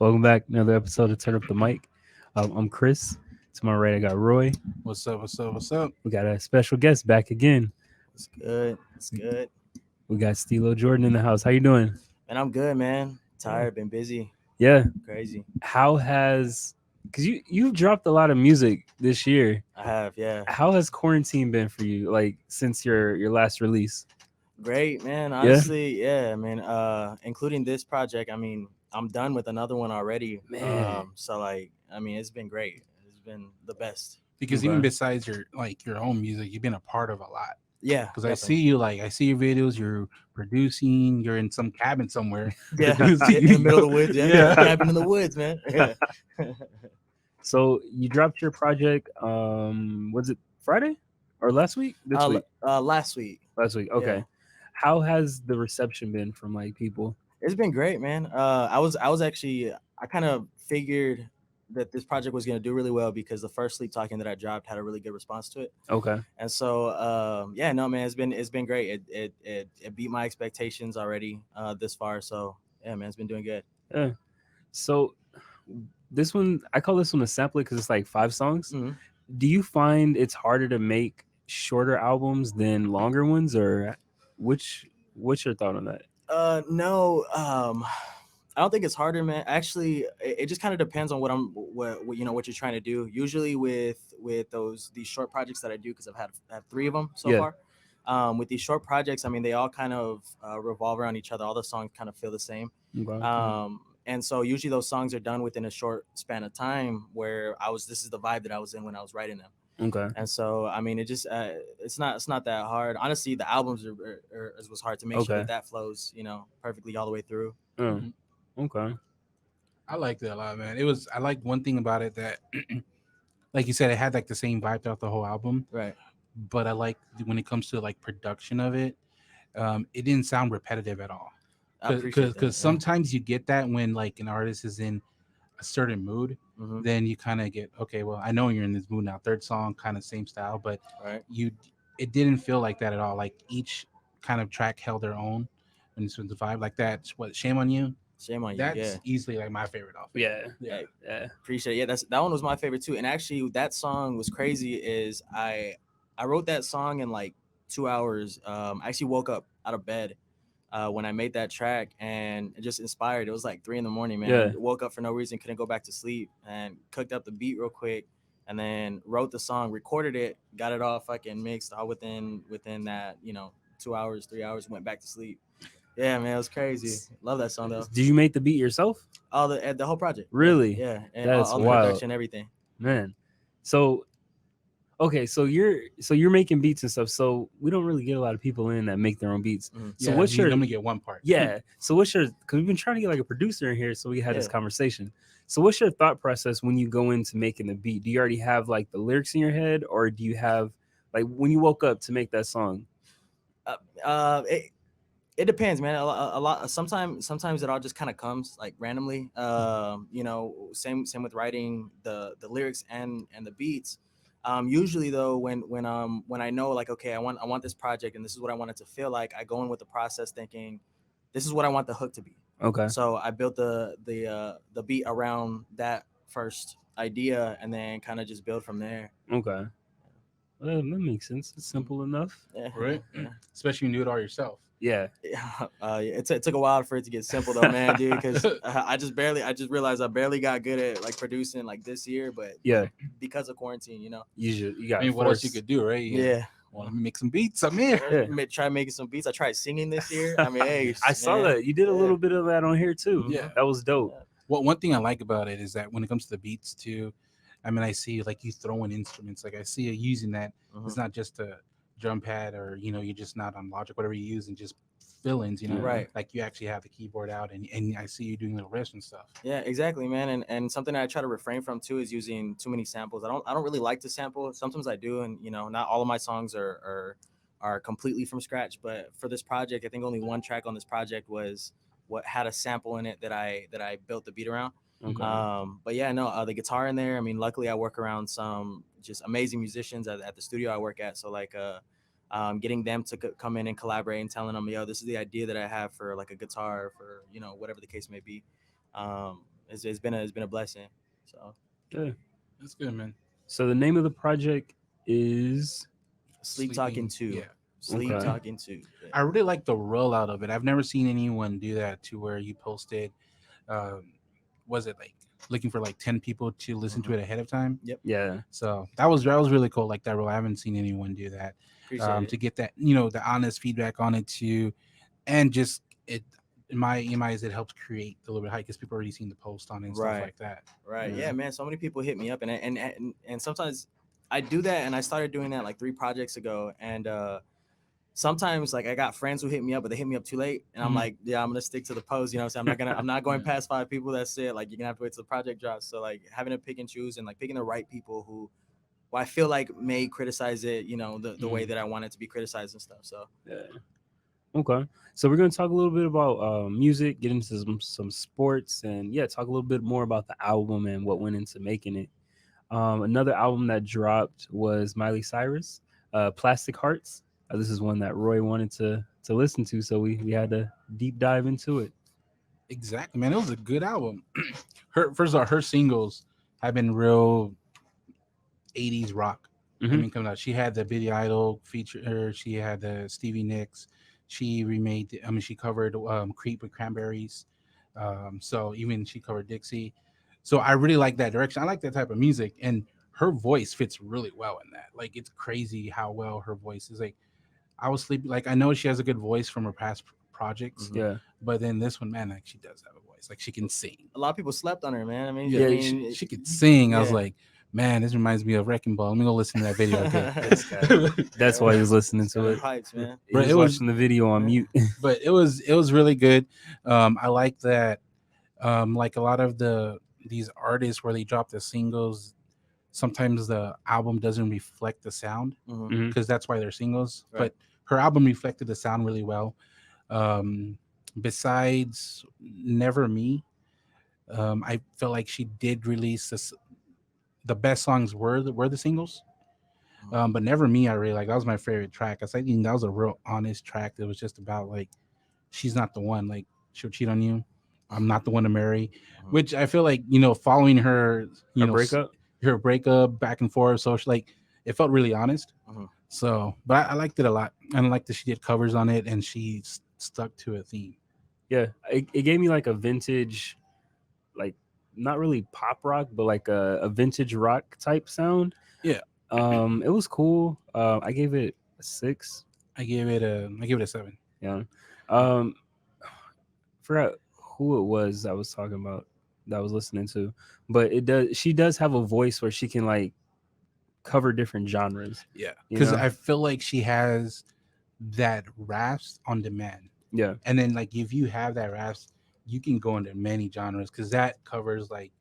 Welcome back. Another episode of Turn Up the Mic. I'm Chris. To my right, I got Roy. What's up? What's up? What's up? We got a special guest back again. It's good. It's good. We got Stilo Jordan in the house. How you doing? And I'm good, man. Yeah. Tired, been busy. Yeah. Crazy. How has because you've dropped a lot of music this year. I have, yeah. How has quarantine been for you? Like since your last release? Great, man. Yeah. Honestly, yeah, man. Including this project, I mean, I'm done with another one already. Man. So like, I mean, it's been great. It's been the best. Because Okay. even besides your own music, you've been a part of a lot. Yeah. Because I see you, I see your videos. You're producing. You're in some cabin somewhere. Yeah. producing, In the middle of the woods. Yeah. Yeah. Cabin in the woods, man. Yeah. So you dropped your project. Was it Friday or last week? This week. Last week. Last week. Okay. Yeah. How has the reception been from like people? It's been great, man. I was actually I kind of figured that this project was gonna do really well because the first Sleep Talking that I dropped had a really good response to it. Okay. And so yeah, no man, it's been great. It beat my expectations already this far. So yeah, man, it's been doing good. Yeah. So this one, I call this one a sampler because it's like 5 songs. Mhm. Do you find it's harder to make shorter albums than longer ones, or what's your thought on that? No, I don't think it's harder, man. Actually, it just kind of depends on what you know what you're trying to do. Usually with these short projects that I do, because I have 3 of them so Yeah. far. With these short projects, I mean, they all kind of revolve around each other. All the songs kind of feel the same. Okay. And so usually those songs are done within a short span of time where this is the vibe that I was in when I was writing them. Okay. And so, I mean, it just, it's not that hard. Honestly, the albums was hard to make sure Okay. that flows, perfectly all the way through. Mm, okay. I liked it a lot, man. I liked one thing about it that, like you said, it had like the same vibe throughout the whole album. Right. But I like when it comes to like production of it, it didn't sound repetitive at all. I appreciate that. Because sometimes you get that when like an artist is in a certain mood, Mhm. then you kind of get, okay, well, I know you're in this mood now. Third song, kind of same style, but Right. it didn't feel like that at all. Like each kind of track held their own, and it's the vibe like that. What Shame on You? Shame on you. That's Yeah. easily like my favorite off it. Yeah. Yeah. Yeah. Appreciate it. Yeah, that one was my favorite too. And actually, that song was crazy. Is I wrote that song in like 2 hours. I actually woke up out of bed when I made that track, and it just inspired. It was like 3 a.m, man. Yeah. Woke up for no reason, couldn't go back to sleep, and cooked up the beat real quick, and then wrote the song, recorded it, got it all fucking mixed all within that 2 hours, 3 hours. Went back to sleep. Yeah, man, it was crazy. Love that song though. Did you make the beat yourself? All the whole project. Really? Yeah, and That's all the wild. production, everything. Man. So okay, so you're making beats and stuff. So we don't really get a lot of people in that make their own beats. Mhm. So Yeah, what's you your only get one part? Yeah. So what's your, because we've been trying to get like a producer in here so we had this Yeah. conversation. So what's your thought process when you go into making the beat? Do you already have like the lyrics in your head, or do you have like when you woke up to make that song? It depends, man. A lot. Sometimes it all just kind of comes like randomly. Same with writing the lyrics and the beats. Usually though, when I know like, okay, I want this project and this is what I want it to feel like, I go in with the process thinking, this is what I want the hook to be. Okay. So I built the beat around that first idea, and then kind of just build from there. Okay. Well, that makes sense. It's simple enough. Yeah. Right? Yeah. Especially when you do it all yourself. Yeah. It took a while for it to get simple though, man, dude. Because I just realized I barely got good at like producing like this year, but Yeah. because of quarantine, You got I mean, what else you could do, right? Yeah. Well, let me make some beats. I'm here. Yeah. Try making some beats. I tried singing this year. I mean, hey, I saw man. that. You did a Yeah. little bit of that on here too. Yeah. That was dope. Well, one thing I like about it is that when it comes to the beats too, I mean, I see like you throwing instruments. Like I see you using that. Mhm. It's not just a drum pad or you're just not on Logic, whatever you use, and just fill-ins. Right. Like you actually have the keyboard out, and I see you doing little riffs and stuff. Yeah, exactly, man. And something that I try to refrain from too is using too many samples. I don't really like to sample. Sometimes I do, and not all of my songs are completely from scratch. But for this project, I think only one track on this project was what had a sample in it that I built the beat around. Okay. But yeah, no, the guitar in there. I mean, luckily I work around some just amazing musicians at the studio I work at. So like, getting them to come in and collaborate and telling them, yo, this is the idea that I have for like a guitar for whatever the case may be. it's been a blessing. So Yeah. That's good, man. So the name of the project is Sleep Talking Sleeping, 2. yeah. Sleep Okay. Talking 2. Yeah. I really like the rollout of it. I've never seen anyone do that to where you posted, um, was it like looking for like 10 people to listen to it ahead of time? yeah. So that was really cool. Like that role, I haven't seen anyone do that. Appreciate To it. get that, the honest feedback on it too, and just it in my eyes, it helps create a little bit hype because people already seen the post on it and stuff Right. like that. Right. Yeah. Yeah, man. So many people hit me up, and sometimes I do that, and I started doing that like 3 projects ago, and sometimes like I got friends who hit me up, but they hit me up too late, and I'm Mhm. like, yeah, I'm gonna stick to the post. You know what I'm saying? I'm not going Yeah. past 5 people. That's it. Like you're gonna have to wait till the project drops. So like having to pick and choose and like picking the right people who I feel like may criticize it, the way that I want it to be criticized and stuff. So Yeah. Okay. So we're gonna talk a little bit about music, get into some sports, and yeah, talk a little bit more about the album and what went into making it. Another album that dropped was Miley Cyrus, Plastic Hearts. This is one that Roy wanted to listen to, so we had to deep dive into it. Exactly, man. It was a good album. Her first of all, her singles have been real 80s rock. I Mhm. mean, coming out, she had the Billy Idol feature. Her, she had the Stevie Nicks. She remade. I mean, she covered "Creep" with Cranberries. So even she covered Dixie. So I really like that direction. I like that type of music, and her voice fits really well in that. Like it's crazy how well her voice is. Like I was sleeping. Like I know she has a good voice from her past projects, Yeah. but then this one, man, like she does have a voice. Like she can sing. a lot of people slept on her, man. I mean, Yeah, I mean, she could sing. I was yeah. like, man, this reminds me of Wrecking Ball. Let me go listen to that video again. This guy. That's why he was listening to it. Pipes, man. He Bro, was it was- watching the video on mute. But it was really good. I like that. Like a lot of these artists where they drop the singles, sometimes the album doesn't reflect the sound Mhm. because that's why they're singles. Right. But her album reflected the sound really well. Besides Never Me, I felt like she did release this. The best songs were the singles. But Never Me, I really like. That was my favorite track. I think that was a real honest track. That was just about like, she's not the one. Like she'll cheat on you. I'm not the one to marry. Which I feel like following her, Her breakup. her breakup back and forth. So she, like, it felt really honest. Mhm. So, but I liked it a lot. And I liked that she did covers on it and she stuck to a theme. Yeah, it gave me like a vintage, like not really pop rock, but like a vintage rock type sound. Yeah. It was cool. I gave it a 6. I give it a 7. Yeah. Forgot who it was I was talking about that I was listening to, but she does have a voice where she can like cover different genres. Yeah, You because know? I feel like she has that raps on demand. Yeah. And then like if you have that raps, you can go into many genres because that covers like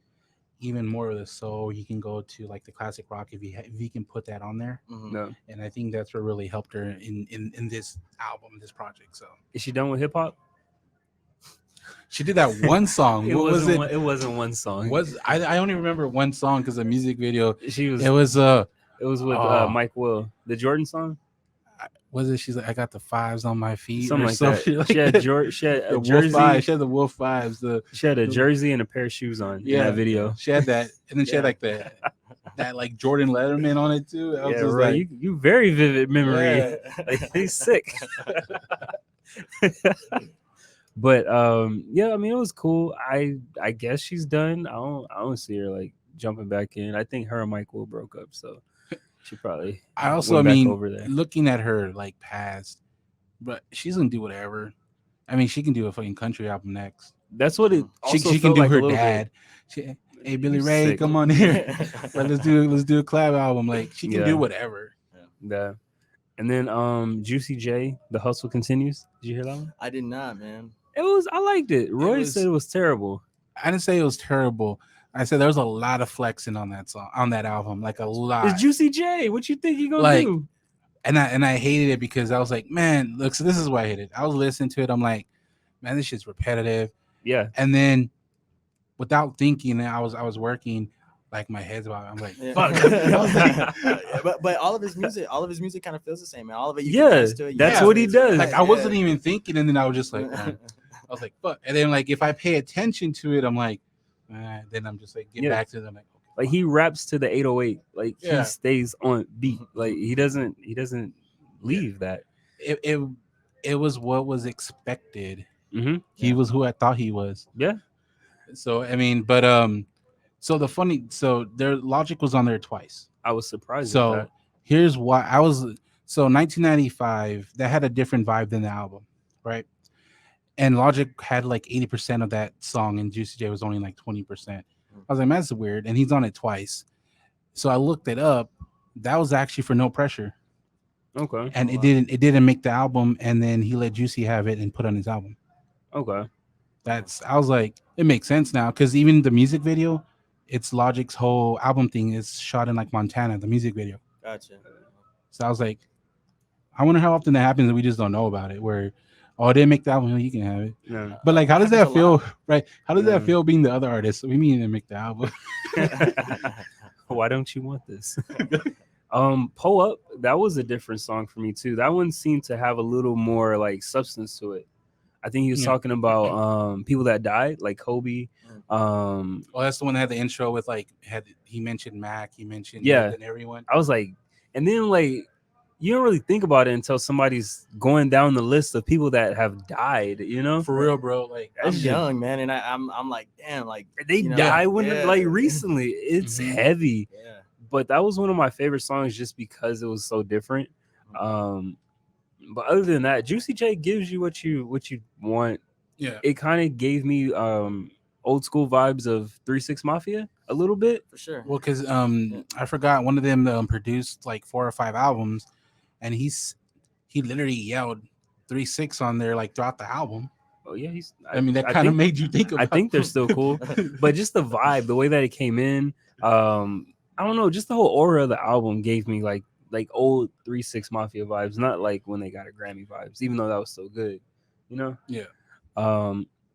even more of the soul. You can go to like the classic rock if you can put that on there. Mhm. No. And I think that's what really helped her in this album, this project. So Is she done with hip hop? she did that one song. It What was wasn't it? One, it wasn't one song. I only remember one song because the music video. She was. It was It was with Oh. Mike Will, the Jordan song. was it? She's like, I got the fives on my feet, Something or like something. that. She had she had a the wolf jersey. fives. She had the wolf fives. She had a jersey and a pair of shoes on in that video. She had that, and then she had like that like Jordan Letterman on it too. I was Yeah, just right. like, You very vivid memory. Yeah. Like, he's sick. But yeah, I mean it was cool. I guess she's done. I don't see her like jumping back in. I think her and Mike Will broke up, so she probably I also, went I back mean, over there. looking at her like past, but she's gonna do whatever. I mean, she can do a fucking country album next. That's what it She also can felt do like a her little dad. Hey Billy You Ray, sick. come on here. let's do a collab album. Like she can Yeah. do whatever. bit. Yeah. And then Juicy J, The Hustle Continues. Did you hear that one? I did not, man. I liked it. Roy was- said it was terrible. I didn't say it was terrible. I said there was a lot of flexing on that song, on that album, like a lot. It's Juicy J. What you think he gonna Like, do? And I hated it because I was like, man, look, so this is why I hated it. I was listening to it. I'm like, man, this shit's repetitive. Yeah. And then without thinking, I was working, like my head's about. I'm like, Yeah. fuck. I was like, Yeah, but all of his music kind of feels the same, man. All of it, you Yeah, can dance to it. You that's can what dance he to it. does. like I wasn't even thinking, and then I was just like, man. I was like, fuck. And then like if I pay attention to it, I'm like, Then I'm just like get Yeah. back to them like Like okay, he raps to the 808. Like he Yeah. stays on beat. Like he doesn't Yeah. leave that. It was what was expected. Hmm. He Yeah. was who I thought he was. Yeah, So I mean, but so their Logic was on there twice. I was surprised at So that. here's why I was 1995 that had a different vibe than the album, right? And Logic had like 80% of that song, and Juicy J was only like 20%. I was like, man, that's weird. And he's on it twice. So I looked it up. That was actually for No Pressure, Okay, and Oh, it wow. didn't make the album. And then he let Juicy have it and put on his album. okay. That's I was like, it makes sense now because even the music video, it's Logic's whole album thing is shot in like Montana. The music video. Gotcha. So I was like, I wonder how often that happens and we just don't know about it. Where, oh, they didn't make the album, you can have it. No. But like, how does Happens a that feel? lot. Right? How does that Mm. feel being the other artist? We mean they make the album. Why don't you want this? Pull Up, that was a different song for me too. That one seemed to have a little more like substance to it. I think he was Yeah. talking about people that died, like Kobe. Oh, that's the one that had the intro with like he mentioned Mac, he mentioned Yeah. and everyone. I was like, and then like you don't really think about it until somebody's going down the list of people that have died, you know? For real, bro. Like I'm That's just- young, man, and I'm like, damn, like They you know, died when yeah. like recently. It's Mhm. heavy. Yeah. But that was one of my favorite songs just because it was so different. But other than that, Juicy J gives you what you want. yeah. It kind of gave me old school vibes of 3-6 Mafia a little bit. For sure. Well, because I forgot one of them produced like 4 or 5 albums, and he literally yelled 3-6 on there like throughout the album. Oh yeah, I mean, that kind of think- made you think about. I think they're still cool, but just the vibe, the way that it came in, I don't know, just the whole aura of the album gave me like old 3-6 Mafia vibes, not like when they got a Grammy vibes, even though that was so good, you know. Yeah.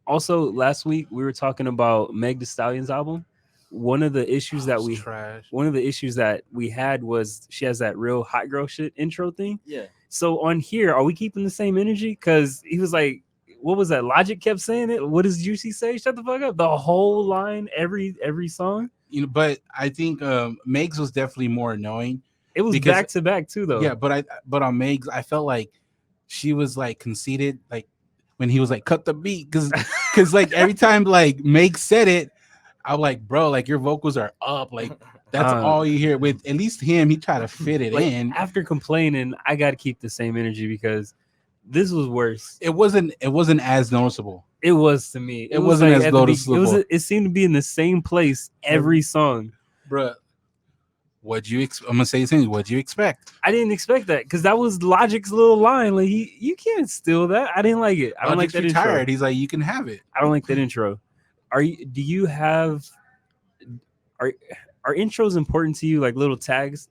Also, last week we were talking about Meg Thee Stallion's album. One of the issues that we had was she has that real hot girl shit intro thing. Yeah. So on here, are we keeping the same energy? Because he was like, what was that? Logic kept saying it. What does Juicy say? Shut the fuck up. The whole line, every song. But I think Megs was definitely more annoying. It was Because- back to back too, though. Yeah, but on Megs, I felt like she was like conceited, like when he was like cut the beat, because like every time like Megs said it, I'm like, bro, like your vocals are up, like that's all you hear. With at least him, he tried to fit it Like, in. after complaining, I got to keep the same energy because this was worse. It wasn't as noticeable. It was to me. It wasn't as at the noticeable. It seemed to be in the same place every song. Bruh, I'm gonna say the same. What'd you expect? I didn't expect that because that was Logic's little line. Like you can't steal that. I didn't like it. I don't like that intro. Retired. He's like, you can have it. I don't like that intro. Are intros important to you, like little tags?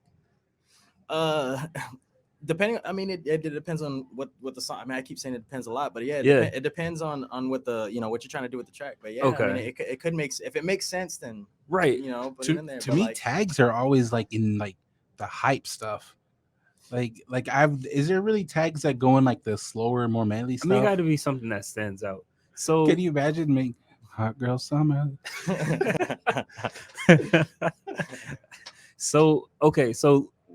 Depending, I mean, it depends on what the song. I mean, I keep saying it depends a lot, but yeah, it depends on what the what you're trying to do with the track. But yeah, Okay. I mean, it could make, if it makes sense, then Right. put it in there. To But me, like, tags are always like in like the hype stuff. Like is there really tags that go in like the slower, more manly I stuff? mean, it got to be something that stands out. So Can you imagine me, hot girl summer? so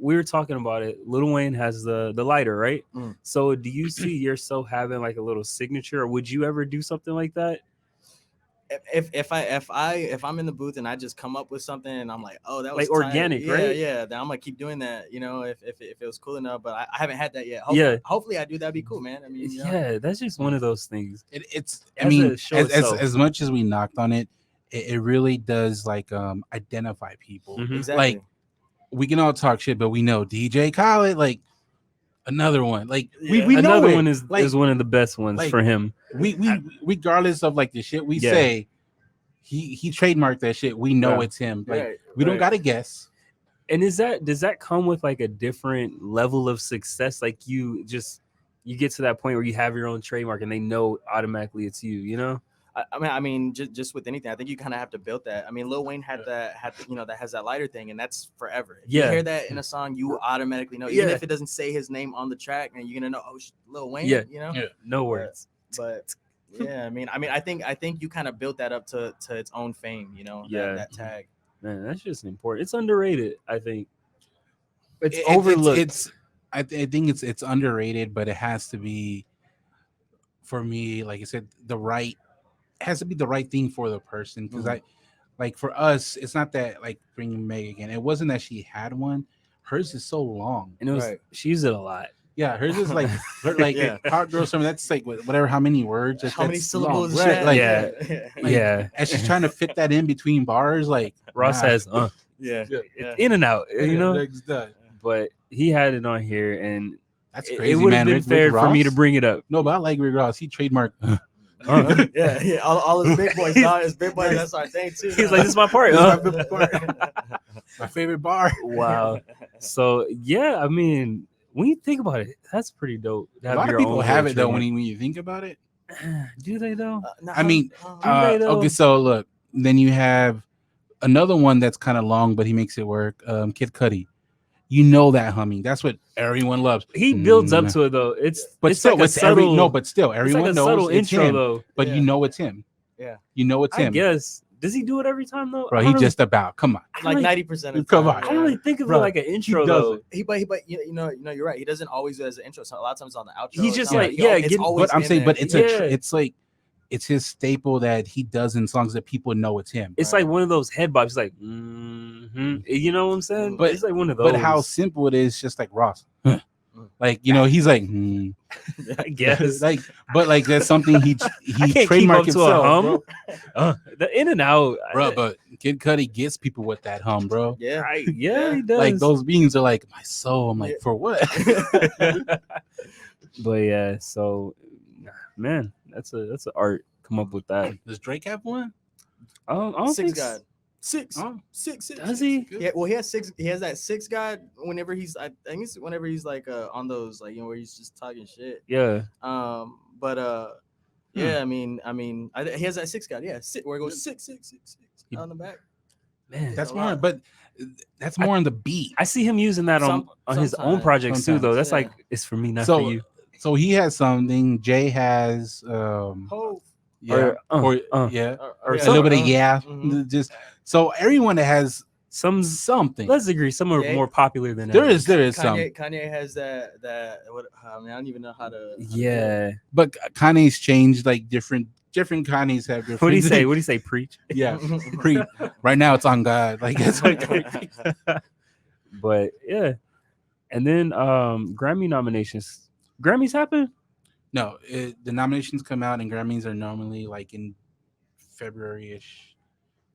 we were talking about it. Lil Wayne has the lighter, right? Mm. So do you see yourself having like a little signature, or would you ever do something like that? if I'm in the booth and I just come up with something and I'm like, oh, that was Like organic, tight. right? Yeah, then I'm gonna keep doing that. If it was cool enough, but I haven't had that yet. Yeah. Hopefully I do. That'd be cool, man. I mean, Yeah, that's just one of those things. It's As I mean, a show as itself. much as we knocked on it, it really does like identify people. Mhm. exactly. Like we can all talk shit, but we know DJ Khaled, like another one. Like we know Another it. one is one of the best ones like, for him. we regardless of like the shit we Yeah. say, he trademarked that shit. We know Yeah. it's him. Like Right, we don't right. gotta guess. And does that come with like a different level of success? Like you get to that point where you have your own trademark and they know automatically it's you, you know? I mean, just with anything, I think you kind of have to build that. I mean, Lil Wayne had that has that lighter thing, and that's forever. If you Yeah. hear that in a song, you automatically know, even Yeah. if it doesn't say his name on the track, and you're gonna know, oh, Lil Wayne. Yeah. You know. Yeah. No words. But Yeah, I think you kind of built that up to its own fame, you know, Yeah. that tag. Man, that's just important. It's underrated. I think it's It- overlooked. I think it's underrated, but it has to be for me. Like I said, it has to be the right thing for the person because Mhm. like for us, it's not that like bringing Meg again. It wasn't that she had one. Hers is so long. And it was Right. she used it a lot. Yeah, hers is like like Yeah. Hot Girl Summer. That's like whatever how many words. How many That's syllables? long. Is Right? that? Like, Yeah. like Yeah. as she's trying to fit that in between bars. Like Ross nah. has Yeah. Yeah. Yeah. in and out, you know. Meg's done. But he had it on here, and That's it crazy, would have man. been Rick fair for me to Ross? bring it up. No, but I like Rick Ross. He trademarked. Yeah. All his big boys, dog. His big boys. That's our thing too. He's like, "This is my part." This is huh? my favorite part. My favorite bar. Wow. So yeah, I mean, when you think about it, that's pretty dope. to A have lot of your people own have little it though when trademark. you think about it. Do they though? I mean, Do they, though? okay, so look, then you have another one that's kind of long, but he makes it work. Kid Cudi. You know that humming. That's what everyone loves. He builds up to it though. But it's still, like a it's subtle. no, but still, it's everyone like a knows subtle it's intro him. though. But Yeah. you know it's him. Yeah. You know it's I him. guess. Does he do it every time though? Bro, I he don't really- just about. Come on. I don't Like really- 90% of the Come time, on. I don't really think of Bro, it like an intro does though. it. But you're right. He doesn't always do it as an intro. So a lot of times on the outro. He's it's just not like, he yeah, al- it's get- always But I'm in saying, there. but it's Yeah. it's like it's his staple that he does in songs that people know it's him. It's Right. like one of those head bobs, like, you know what I'm saying? But- it's like one of those. But how simple it is, just like Ross. Like he's like, I guess. like, but like that's something he I can't keep trademarked up to a himself, hum. bro. The in and out, Bro, but Kid Cudi gets people with that hum, bro. Yeah. yeah, he does. Like those beings are like my soul. I'm like, Yeah. for what? But yeah, so man, that's an art. Come up with that. Does Drake have one? I don't Six think so. God. Six. Oh, Six. Does he? Yeah, well, he has six. He has that six God whenever he's. I think it's whenever he's like on those like where he's just talking shit. Yeah, But yeah. I mean, he has that six God. Yeah, where it goes six on the back. man. that's a more, lot. but that's more on the beat. I see him using that on his own sometimes. projects too, though. That's Yeah. like it's for me, not So- for you. So he has something. Jay has, Hove. yeah, Or, yeah, or a little bit of yeah. yeah. Mhm. Just so everyone that has some. something. Let's agree, some are Yeah. more popular than There others. is some, Kanye has that what I mean I don't even know how to. Yeah. but Kanye's changed like different Kanyes have different. What do you say? What do you say? Preach. Yeah, right now it's on God. Like it's like But yeah, and then Grammy nominations. Grammys happen. no. The nominations come out and Grammys are normally like in February-ish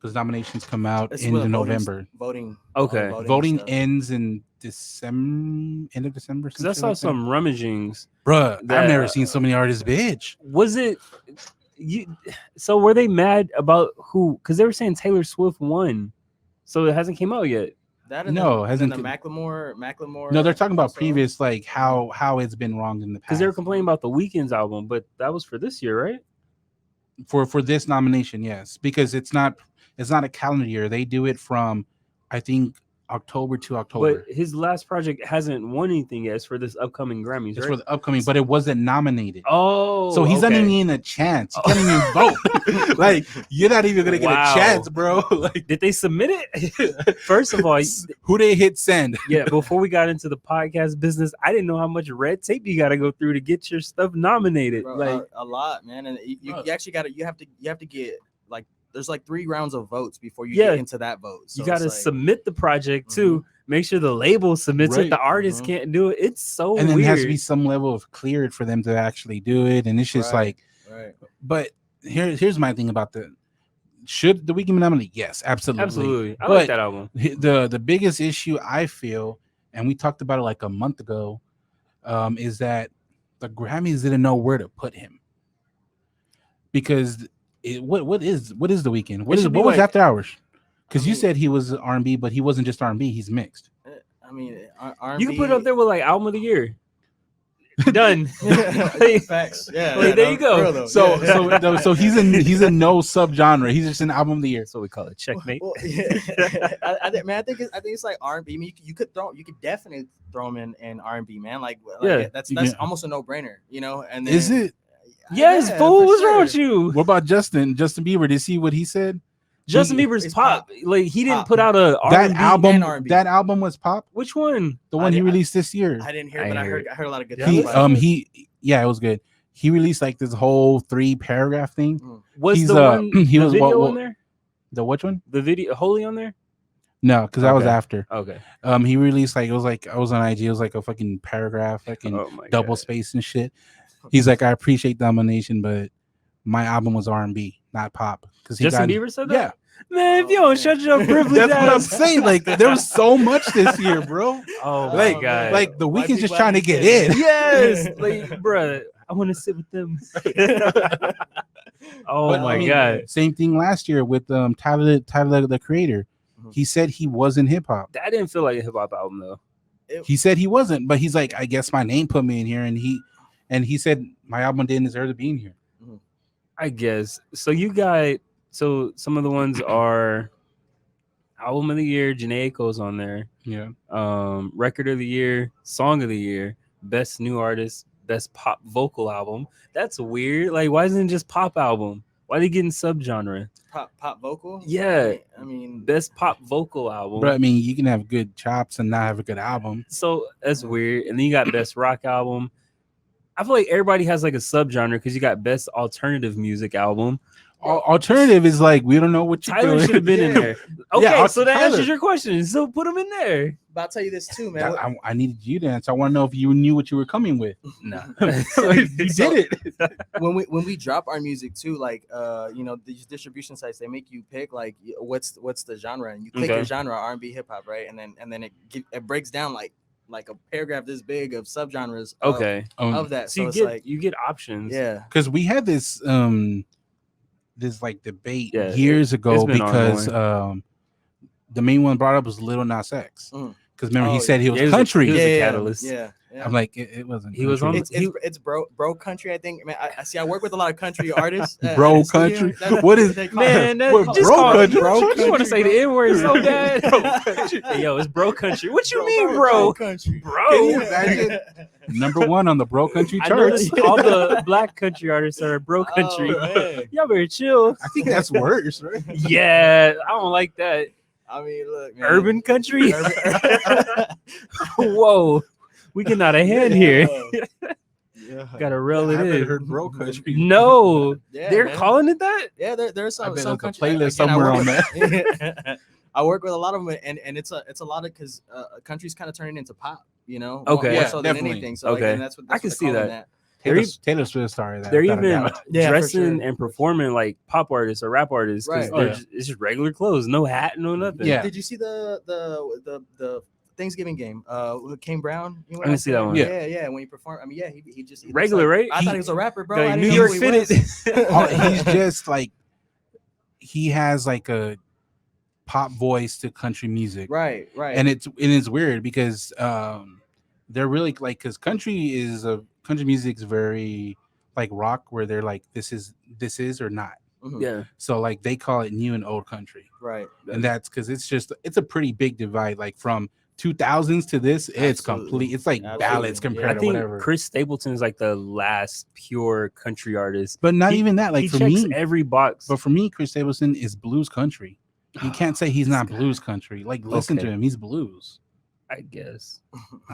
because nominations come out It's in when November. Voting. Okay. Voting stuff. ends in December, end of December. Because I saw some rummagings. Bruh, that- I've never seen so many artists, bitch. Was it you? So were they mad about who? Because they were saying Taylor Swift won, so it hasn't came out yet. That and No, the, hasn't and the con- Macklemore. No, they're talking about also. previous, like how it's been wronged in the past. Because they were complaining about the Weeknd's album, but that was for this year, right? for this nomination, yes, because it's not a calendar year. They do it from, I think, October to October. But his last project hasn't won anything yet. It's for this upcoming Grammys, It's right? for the upcoming, but it wasn't nominated. Oh, So he's not okay. even a chance. He can't even vote. Like you're not even gonna get Wow. a chance, bro. Like Did they submit it? First of all, who they hit send? yeah. Before we got into the podcast business, I didn't know how much red tape you got to go through to get your stuff nominated. Bro, like, a lot, man, and you actually got to you have to get like there's like 3 rounds of votes before you Yeah. get into that vote. So you got to it's like, submit the project too. Make sure the label submits Right. it. The artist Mhm. can't do it. It's so And then weird. there has to be some level of cleared for them to actually do it. And it's just Right. like, right. but here's my thing about should the Weeknd be nominated? Yes, absolutely. Absolutely, I But like that album. the biggest issue I feel, and we talked about it like a month ago, is that the Grammys didn't know where to put him. Because what is the Weeknd? What should be was like- After Hours? Because I you mean- said he was R&B, but he wasn't just R&B. He's mixed. I mean, R&B, You can put it up there with like album of the year. Done. Facts. Yeah. Like, yeah, there no, you go. for real though. So Yeah. so he's in no subgenre. He's just an album of the year. That's what we call it. Checkmate. Well, yeah. I think it's like R&B. I mean, you could definitely throw him in R&B, man. Like Yeah, that's you can- almost a no brainer, you know. And then, Is it? Yes, Yeah, fool. for What's wrong with sure. you? What about Justin? Justin Bieber? Did you see what he said? Justin Bieber's It's pop. pop. Like he didn't Pop. put out a That R&B. album, and R&B. that album was pop. Which one? The one I he did- released this year. I didn't hear, I it, but ain't heard I heard a lot of good Yeah, things. He about it. yeah, it was good. He released like this whole 3-paragraph thing. Was He's, the one he the was video what- on there? The which one? The video Holy on there? No, because that was Okay. after. Okay. He released like, it was like, I was on IG. It was like a fucking paragraph, fucking Oh my double God. space and shit. He's like, I appreciate domination, but my album was R&B, not pop. Because Justin Bieber said that? Yeah, Man, if you don't shut your privilege that's what I'm ass. saying. Like, there was so much this year, bro. Oh my Like, God. like the White weekend's just people trying to out get here. in. yes, like, bruh, I want to sit with them. Oh But, my I mean, God. Same thing last year with Tyler the Creator. Mhm. He said he wasn't hip hop. That didn't feel like a hip hop album though. He said he wasn't, but he's like, I guess my name put me in here, and he said my album didn't deserve to be in here. I guess. So you got some of the ones are album of the year, Janae Aiko's on there. Yeah. Record of the year, song of the year, best new artist, best pop vocal album. That's weird. Like, why isn't it just pop album? Why are they getting subgenre? Pop vocal. Yeah. I mean, Best pop vocal album. But I mean, you can have good chops and not have a good album. So that's weird. And then you got best rock album. I feel like everybody has like a subgenre because you got best alternative music album. Alternative is like, we don't know what you're Tyler doing. should have been in Yeah. there. Okay, Yeah, so that Tyler. answers your question. So put him in there. but I'll tell you this too, man. I needed you to answer. I want to know if you knew what you were coming with. No. You did it. when we drop our music too, like these distribution sites, they make you pick like what's the genre, and you click Okay. your genre, R&B, hip hop, right, and then it breaks down like a paragraph this big of subgenres. Okay. Of that, So so you it's get you get options. yeah. Because we had this like debate Yeah, years it's ago been because ongoing. the main one brought up was Lil Nas X. Mm. Because remember, he Oh, said he was yeah, he was a- country. he was a yeah, catalyst. Yeah. I'm like, it wasn't. He was on country. It's bro country. I think. Man, I see. I work with a lot of country artists. Bro in the studio. country? That's What is- they call it. Man, that, What, just bro call it- country? you want to Country, say the bro. N word so bad. Bro country. Hey, yo, it's bro country. What you Bro, mean, bro, bro? country, Bro. Can you imagine? Number one on the bro country I charts. noticed all the black country artists are bro country. Oh, man. Y'all better chill. I think that's worse, right? Yeah, I don't like that. I mean, look, man. Urban country. Urban- Whoa, we getting out of hand here. Yeah. Gotta reel I it haven't in. heard bro country. No, Yeah, they're man. calling it that. Yeah, there's I some bet some there's a country. playlist again, I somewhere work on with- I work with a lot of them, and it's a lot of because country's kind of turning into pop, more Okay. Yeah, so than definitely. anything. So Okay. and that's what I can they're see calling that. Taylor Swift started that. They're without a even doubt. Yeah, for dressing sure. and performing like pop artists or rap artists because Right. it's just regular clothes, no hat, no nothing. Yeah. Did you see the Thanksgiving game? Kane Brown. You I didn't see that one. Yeah. When he performed, I mean, yeah, he just he looks Regular, like- right? I thought he was a rapper, bro. Like I New didn't know York who he was. fitted. He's just like, he has like a pop voice to country music. Right. And it's weird because they're really like, because country music is very like rock, where they're like, this is or not. Mhm. Yeah, So like they call it new and old country, Right. and that's because it's a pretty big divide. Like from 2000s to this, it's Absolutely. complete. It's like Absolutely. ballads Yeah. compared I to think whatever. Chris Stapleton is like the last pure country artist. But not he- even that. Like he for checks me, every box. but for me, Chris Stapleton is blues country. You can't say he's not blues country. Like listen to Okay. him, he's blues. I guess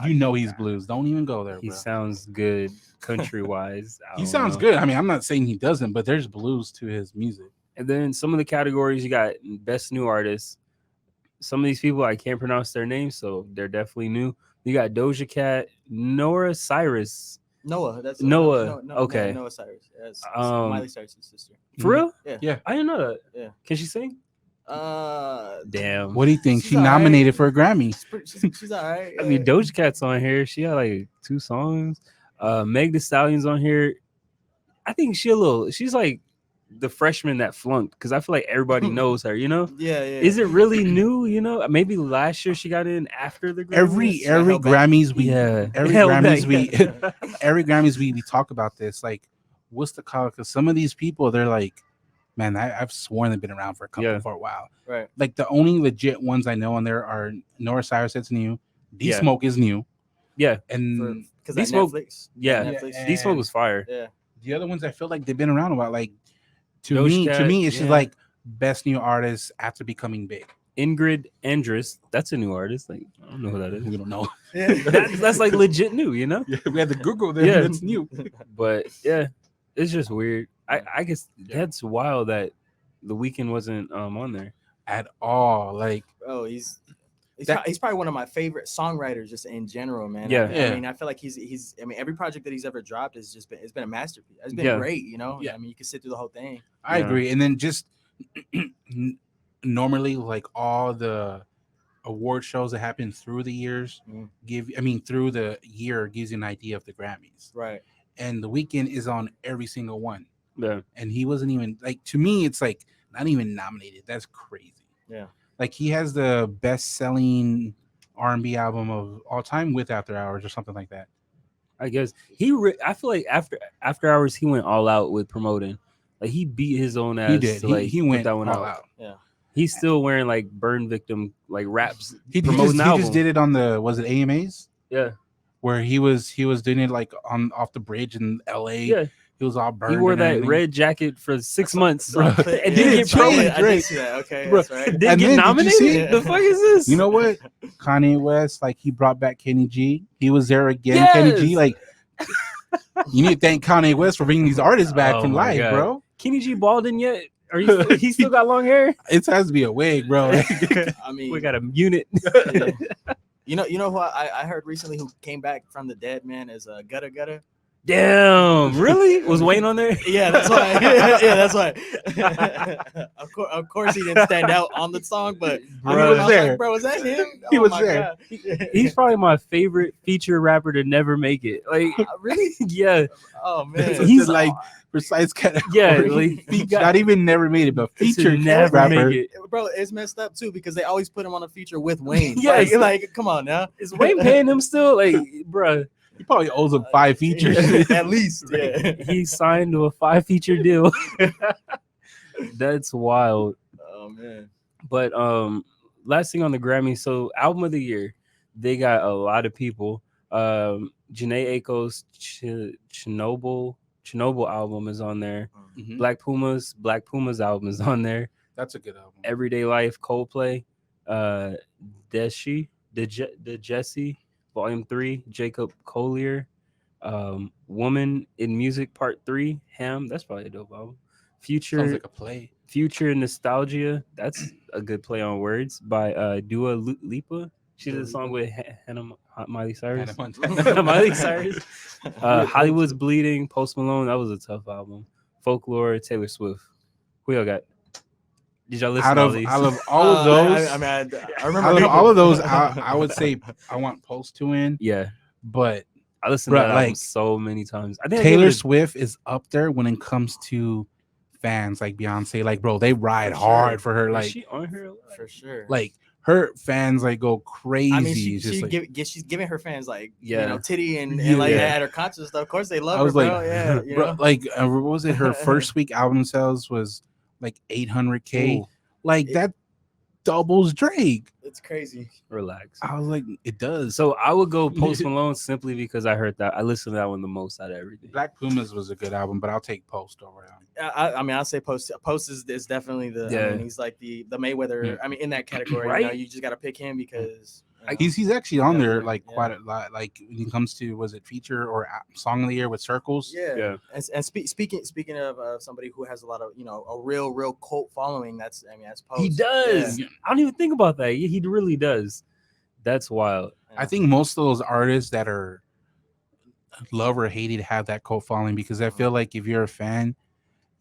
You know he's blues. Don't even go there, he bro. sounds good country wise. He sounds good. I mean, I'm not saying he doesn't, but there's blues to his music. And then some of the categories you got best new artist. Some of these people I can't pronounce their names, so they're definitely new. You got Doja Cat, Nora Cyrus. Noah. That's Noah, okay. Noah Cyrus. Yes. Um, Miley Cyrus' sister. For real? Yeah. I didn't know that. Yeah. Can she sing? Damn. What do you think? She's She all right. nominated for a Grammy. She's all right. I mean, Doja Cat's on here. She had like 2 songs. Meg Thee Stallion's on here. I think she's like the freshman that flunked because I feel like everybody knows her, Yeah. Is it really new? Maybe last year she got in after the Grammys? Every held back. Grammys we Yeah. every Held Grammys back. we every Grammys we talk about this. Like, what's the call? Because some of these people, they're like, man, I've sworn they've been around for a while. Right. Like the only legit ones I know on there are Nora Cyrus, that's new. D Yeah. Smoke is new. Yeah. And Because D-Smoke- Netflix. Yeah. Netflix. Yeah. D Smoke was fire. Yeah. the other ones I feel like they've been around a while. Like to Doja Cat, me, it's just yeah. like best new artist after becoming big. Ingrid Andress, that's a new artist. Like I don't know who that is. We don't know. That's like legit new, you know. Yeah, we had to Google them. Yeah. That's new. But yeah, it's just weird. I guess Yeah. that's wild that the weekend wasn't on there. At all. Like Bro, he's That- he's probably one of my favorite songwriters just in general, man. Yeah. I Yeah. mean, I feel like he's. I mean, every project that he's ever dropped has just been it's been a masterpiece. It's been Yeah. great, you know. Yeah. I mean, you can sit through the whole thing. I Yeah. agree. And then just normally, like all the award shows that happen through the years through the year gives you an idea of the Grammys. Right. And the weekend is on every single one. Yeah, And he wasn't even like, to me, it's like not even nominated. That's crazy. Yeah. Like he has the best selling R&B album of all time with After Hours or something like that. I guess I feel like after hours he went all out with promoting. Like he beat his own ass. He did. to, like, He put went that one all out. Yeah. He's still wearing like burn victim like raps. He promoting the album. just did it on the, was it AMAs? Yeah, Where he was doing it like on off the bridge in LA. yeah. He was all burned. He wore and that everything. red jacket for 6 months. Bro. and Yeah, didn't get changed, promoted. I did see that. Okay, Bro. that's right. Didn't And get then, did you nominated. see- The fuck is this? You know what? Kanye West, like he brought back Kenny G. He was there again. Kenny G, Yes! like you need to thank Kanye West for bringing these artists back Oh from my life, God. bro. Kenny G balding yet? Are you? He still got long hair. It has to be a wig, bro. I mean, We got a unit. yeah. You know who I heard recently who came back from the dead, man, is Gutta Gutta. Damn, really? Was Wayne on there? Yeah, that's why. Yeah, that's why. Of course, he didn't stand out on the song, but Bro, I was was there. like, bro, was that him? He was my there. God. He's probably my favorite feature rapper to never make it. Like, Really? yeah, Oh man, He's He's- like precise category. yeah. Like, he got Not even never made it, but to featured never rapper. make it. bro, it's messed up too because they always put him on a feature with Wayne. Yes. like come on now. Is Wayne paying him still? Like, bruh, He probably owes him 5 features. At least. Yeah. he signed to a 5 feature deal. That's wild. Oh man. But last thing on the Grammy, so album of the year, they got a lot of people. Janae Aiko's Chernobyl album is on there. Mhm. Black Puma's album is on there. That's a good album. Everyday Life, Coldplay, the Jesse, Volume 3, Jacob Collier, Woman in Music Part 3, Ham. That's probably a dope album. Sounds like a play. Future Nostalgia. That's a good play on words by Dua Lipa. She did a song with Miley Cyrus. Hannah Montana. Miley Cyrus. Hollywood's Bleeding, Post Malone. That was a tough album. Folklore, Taylor Swift. Who y'all got? Did y'all listen Out to all of these? all of those, I remember out of a all of couple. those, I would say I want Post to win, Yeah, but I listened Bruh, to that album like, so many times. I think I Taylor gave it Swift is up there when it comes to fans like Beyonce. Like, bro, they ride For sure. hard for her. is Like, she on her? For sure. like her fans like go crazy. I mean, It's just like, she's giving her fans like Yeah. you know titty and Yeah. like at her concerts stuff. Of course they love I her, was bro. like, Yeah, you bro, know? like what was it? Her first week album sales was like 800K. Ooh, Like that doubles Drake. It's crazy. relax. I was like, it does. So I would go Post Malone simply because I heard that. I listened to that one the most out of everything. Black Pumas was a good album, but I'll take Post over him. I mean, I'll say Post is definitely the. Yeah. I mean, he's like the Mayweather. Yeah. I mean, in that category, you know, Right? you just got to pick him because He's actually on there Definitely, like yeah. quite a lot. Like when it comes to was it feature or song of the year with Circles? yeah. Yeah. And speaking of somebody who has a lot of a real cult following. That's Post. He does. Yeah. I don't even think about that. He really does. That's wild. I think most of those artists that are love or hated have that cult following because I feel like if you're a fan,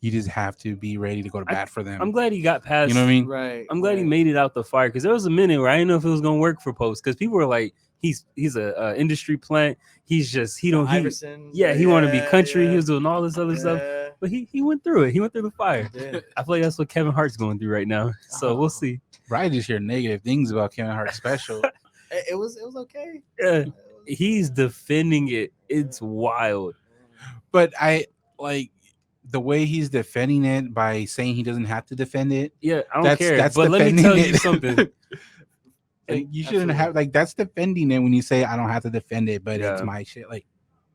you just have to be ready to go to bat for them. I'm glad he got past. You know what I mean? Right. I'm glad he right. made it out the fire because there was a minute where I didn't know if it was gonna work for Post because people were like, he's a industry plant. He's just he don't he, Iverson. yeah he wanted to be country. Yeah. He was doing all this other stuff, Yeah. but he went through it. He went through the fire. Yeah. I feel like that's what Kevin Hart's going through right now. So we'll see. But I just hear negative things about Kevin Hart special. It was okay. Yeah, It was- he's defending it. It's wild. But I like the way he's defending it by saying he doesn't have to defend it. Yeah, I don't That's care. that's But let me defending tell you it. something. Like, you shouldn't Absolutely. have like that's defending it when you say I don't have to defend it, but it's Yeah. my shit. Like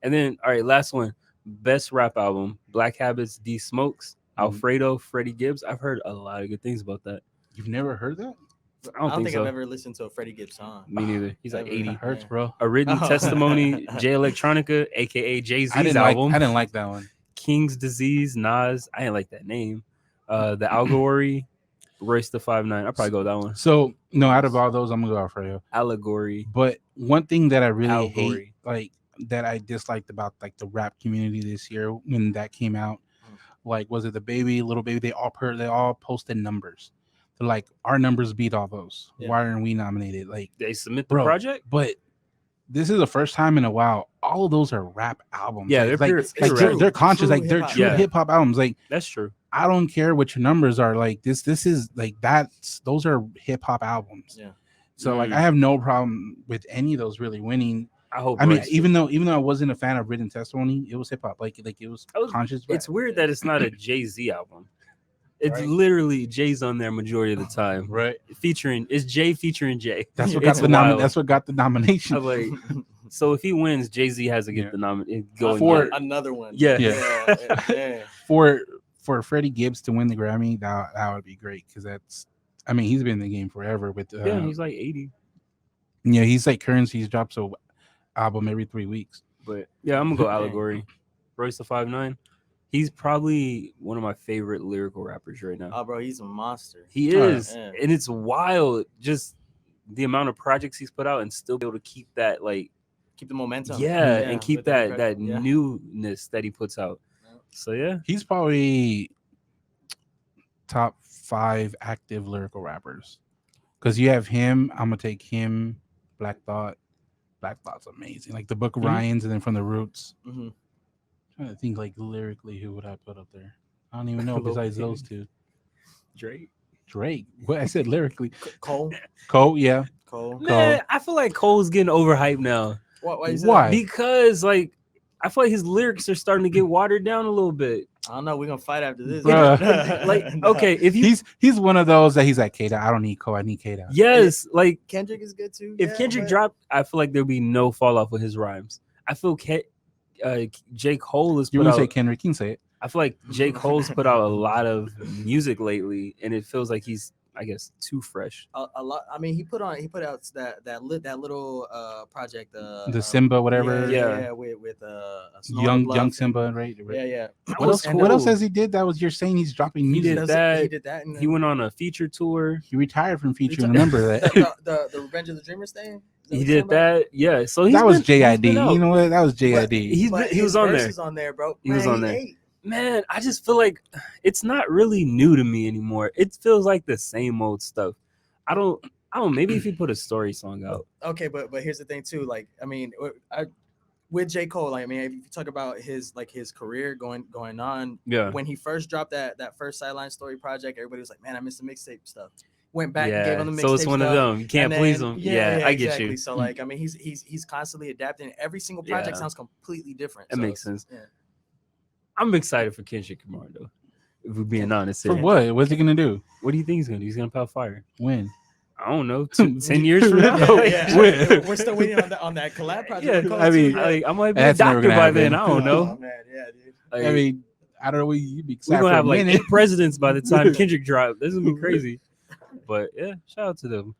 And then, all right, last one. Best rap album: Black Habits, D Smokes, Mhm. Alfredo, Freddie Gibbs. I've heard a lot of good things about that. You've never heard that? I don't think I've so. ever listened to a Freddie Gibbs song. Me neither. He's like Ever. 80. That hurts, Yeah. bro. A Written Oh. Testimony, Jay Electronica, aka Jay I Z's didn't album. like. I didn't like that one. King's Disease, Nas. I didn't like that name. The Allegory, Royce the 5'9". I'll probably go with that one. So no, out of all those, I'm gonna go Alfredo. Allegory. But one thing that I really Allegory. hate, like that I disliked about like the rap community this year when that came out, like was it the baby, little baby? They all posted numbers. They're like, our numbers beat all those. Yeah. Why aren't we nominated? Like, They submit the bro, project? but this is the first time in a while. All of those are rap albums. Yeah, like, they're pure- like, pure like, they're, rap. they're conscious, True like they're hip-hop. true Yeah. hip hop albums. Like, That's true. I don't care what your numbers are. Like this is like those are hip hop albums. Yeah. So like I have no problem with any of those really winning. I hope. I mean, Royce even though I wasn't a fan of Written Testimony, it was hip hop. Like it was conscious. It's rap. weird that it's not a Jay-Z album. It's Right. literally Jay's on there majority of the time. right. It's Jay featuring Jay. That's what It's got the wild. That's what got the nomination. I'm like, so if he wins, Jay-Z has to get Yeah. the nomination. For- another one. Yeah. Yeah. For Freddie Gibbs to win the Grammy, that would be great because that's. I mean, he's been in the game forever. With Yeah, he's like 80. yeah, he's like Currency. He's drops a album every 3 weeks. But yeah, I'm gonna go Allegory. Royce the 5'9". He's probably one of my favorite lyrical rappers right now. Oh, bro, he's a monster. He Oh, is, yeah. and it's wild just the amount of projects he's put out and still be able to keep that like Keep the momentum. and keep with the that incredible- yeah. newness that he puts out. Yeah. So yeah, He's probably top 5 active lyrical rappers. Because you have him, I'm gonna take him, Black Thought. Black Thought's amazing. Like the Book of Mhm. Ryans and then From the Roots. Mhm. Trying to think like lyrically who would I put up there? I don't even know Lil besides Baby. those two. Drake. Drake. What I said lyrically. Cole. Cole, yeah. Cole. Man, I feel like Cole's getting overhyped now Why you say Why? because like I feel like his lyrics are starting to get watered down a little bit. that? I don't know. We're gonna fight after this. Bruh. Like okay, if you He's one of those that he's like, K-Dot, I don't need Cole, I need K-Dot. yes, like Kendrick is good too. if yeah, Kendrick but- dropped, I feel like there'd be no fall off with his rhymes. I feel J. Cole has You put wouldn't say out. Kendrick, you can say it. I feel like J. Cole's put out a lot of music lately, and it feels like he's, I guess, too fresh. a lot. I mean, he put out that little project. The Simba, whatever. Yeah. with Young Simba, right? Yeah. What else? What else has he did? That was you're saying he's dropping He music. did that. He did that. And He went on a feature tour. He retired from featuring. Remember that? the Revenge of the Dreamers thing. Is He what did you're talking about? that. Yeah. So he's That was been- he's JID. been out. You know what? That was JID. He But was his on there. verses on there, bro. He was Man, on there. ate. Man, I just feel like it's not really new to me anymore. It feels like the same old stuff. I don't. Maybe if he put a story song out. Okay, but here's the thing too. Like, I mean, with J. Cole, like, I mean, if you talk about his career going on, Yeah. when he first dropped that first Sideline Story project, everybody was like, "Man, I missed the mixtape stuff." Went back, and gave Yeah. him the mixtape. So it's one of stuff, them. You can't and please then- them. Yeah, I get exactly. you. So like, I mean, he's constantly adapting. Every single project Yeah. sounds completely different. That So makes it's- sense. Yeah. I'm excited for Kendrick Lamar though. If we're being honest For here. what? What's he gonna do? What do you think he's gonna do? He's gonna put out fire. When? I don't know. 10 years from now. Oh, yeah. Wait. We're still waiting on that collab project. Yeah, with Cole, I mean, too. I might be That's a never doctor gonna by then. happen. I don't know. Oh, man, yeah, dude. Like, I mean, I don't know. You'd be we're excited gonna for have a like minute. 8 presidents by the time Kendrick dropped. This is gonna be crazy. But yeah, shout out to them.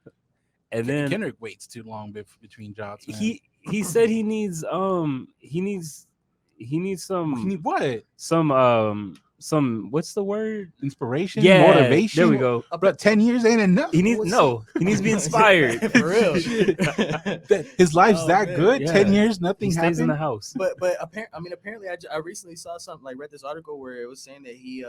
And then Kendrick waits too long between jobs. Man. he said he needs some He need what? some what's the word? Inspiration, Yeah, motivation. there we go. But 10 years ain't enough. He needs What's he needs to be inspired. For real. His life's Oh, that man. good. Yeah. 10 years, He nothing stays in the happened. house. but apparently I recently saw something, like read this article where it was saying that he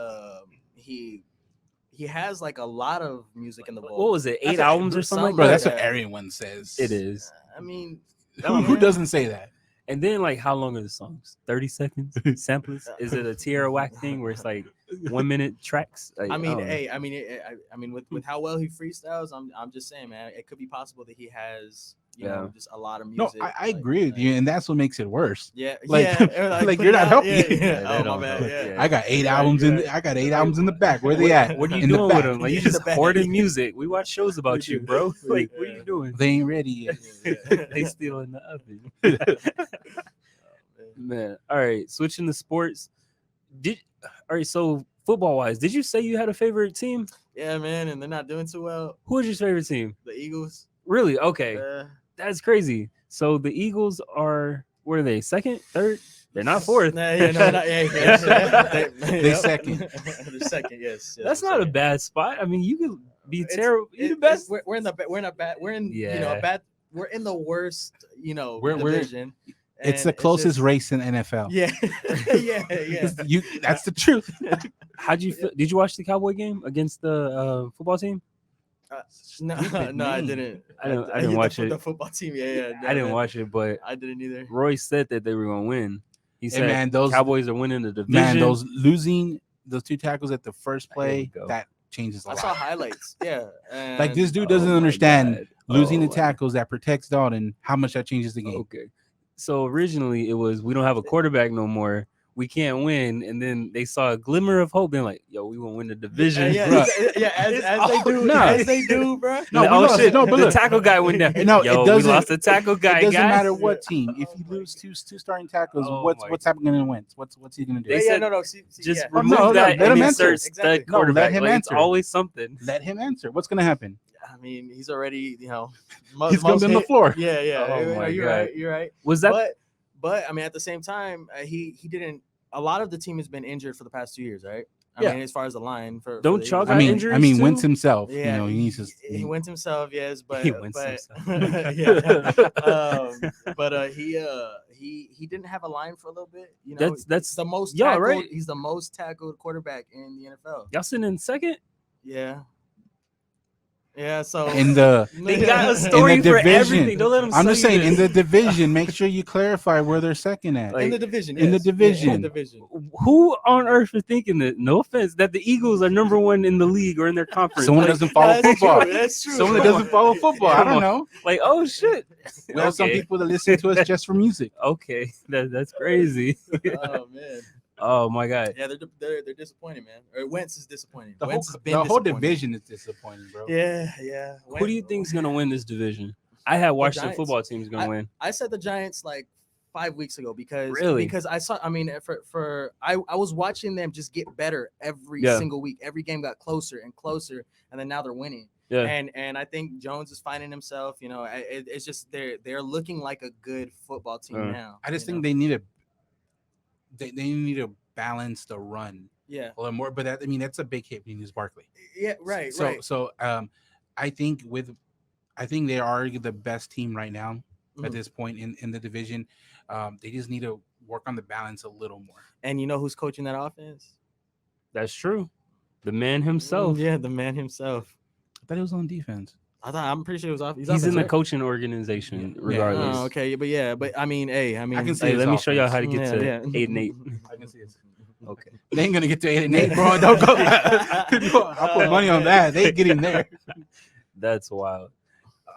has like a lot of music in the vault. What was it? 8 That's albums or something like Bro, that? that's Yeah. what everyone says. It is. I mean, Who doesn't say that? And then like how long are the songs? 30 seconds? Samplers? Is it a Tierra Whack thing where it's like 1 minute tracks? Like, I mean, don't know. hey, I mean, with how well he freestyles, I'm just saying, man, it could be possible that he has, you know, just a lot of No, music. I agree with you, and that's what makes it worse. Yeah, Like- yeah, like, put you're it not out, helping yeah, it. yeah. Yeah, they Oh my don't bad. help. Yeah. Yeah. I got 8 You're right, albums you're in. right. I got 8 albums in the back. Where they at? What are you in the doing with back. them? Like you In the just back. hoarding music. We watch shows about you, bro. Like what are you doing? They ain't ready yet. They still in the oven. Man, all right. Switching to sports. Did all right. So football wise, did you say you had a favorite team? Yeah, man, and they're not doing too well. Who was your favorite team? The Eagles. Really? Okay, Uh, that's crazy. So the Eagles are where are they? Second, third? They're not fourth. Nah, yeah, no, not, yeah. They second. They're second. Yes. That's they're not a second. bad spot. I mean, you could be It's- terrible. You the It's- best. We're in the we're in a bad. We're in you know Yeah. a bad. We're in the worst We're- division. It's and the closest just- race in NFL. Yeah, yeah. That's the truth. How'd you feel? Did you watch the Cowboy game against the football team? No, Stupid no, I name. didn't. I didn't watch it. The football team, yeah. I didn't no, watch it, but I didn't either. Roy said that they were going to win. He said, man, those- Cowboys are winning the division. Man, those losing those 2 tackles at the first There you play, go. that changes a I lot. saw highlights. Yeah, Like this and- dude doesn't Oh my understand God. losing Oh the my- tackles that protects Dalton, how much that changes the game. Okay. So originally it was we don't have a quarterback no more. We can't win. And then they saw a glimmer of hope, being like, yo, we gonna win the division. Yeah, Bruh. yeah, as they do, No. as they do, bro. No, we oh lost. shit! No, but the look. tackle guy went down. No, Yo, it doesn't. we lost the tackle guy. It doesn't guys. matter what team. If you lose two starting tackles, Oh what's my- what's happening to win? What's he gonna do? They Yeah, said no. See, Just yeah. remove no, that let and him insert answer. stud Exactly. No, let quarterback. him Like, it's answer. always something. Let him answer. What's gonna happen? I mean, he's already, He's gonna be on the hit- floor. Yeah, yeah. Oh my you're God. right. You're right. Was that But I mean, at the same time, he didn't. A lot of the team has been injured for the past 2 years, right? I Yeah. mean, as far as the line for Don't the y'all Eagles. got I mean, injuries Wentz too? himself. Yeah, You know, he needs to. he wins himself, yes, but He wins but himself. yeah, but he didn't have a line for a little bit. You know, That's the most y'all, tackled. right? He's the most tackled quarterback in the NFL. y'all sitting in second. Yeah, yeah. So In the, They got a story for division. everything. Don't let them. I'm sell just you saying, in this. the division, make sure you clarify where they're second at. Like, in the division, in the yes. Yeah, division. in the division. Who on earth is thinking that? No offense, that the Eagles are number one in the league or in their conference. Someone like, doesn't follow That's football. true, that's true. Someone that doesn't follow football. I don't know. like, oh shit. We have some Okay. people that listen to us just for music. Okay, that's crazy. Oh man, Oh my god. yeah, they're disappointing, man. Or Wentz is disappointing. The Wentz whole, has been the whole disappointing. division is disappointing, bro. Yeah, yeah. Who do you think's gonna win this division? I had watched the Giants. football team's gonna win. I said the Giants like 5 weeks ago because Really? I saw. I mean, I was watching them just get better every Yeah. single week. Every game got closer and closer, and then now they're winning. Yeah. And I think Jones is finding himself. You know, it's just they're looking like a good football team now. I just you think know? they need they need to balance the run yeah, a little more. But that, I mean, that's a big hit when you use Barkley. yeah, right, So right. I think they are the best team right now at Mhm. this point in the division. They just need to work on the balance a little more. And you know who's coaching that offense? That's true. The man himself. Yeah, the man himself. I thought it was on defense. I'm pretty sure it was off. He's in the right? coaching organization, Yeah. regardless. Oh, okay, but I mean, hey, I mean, I can see Hey, his let me show y'all offense. how to get Yeah, to yeah. 8-8. I can see it. Okay. They ain't gonna get to 8-8, bro. Don't go. I'll put money on that. They ain't getting there. That's wild.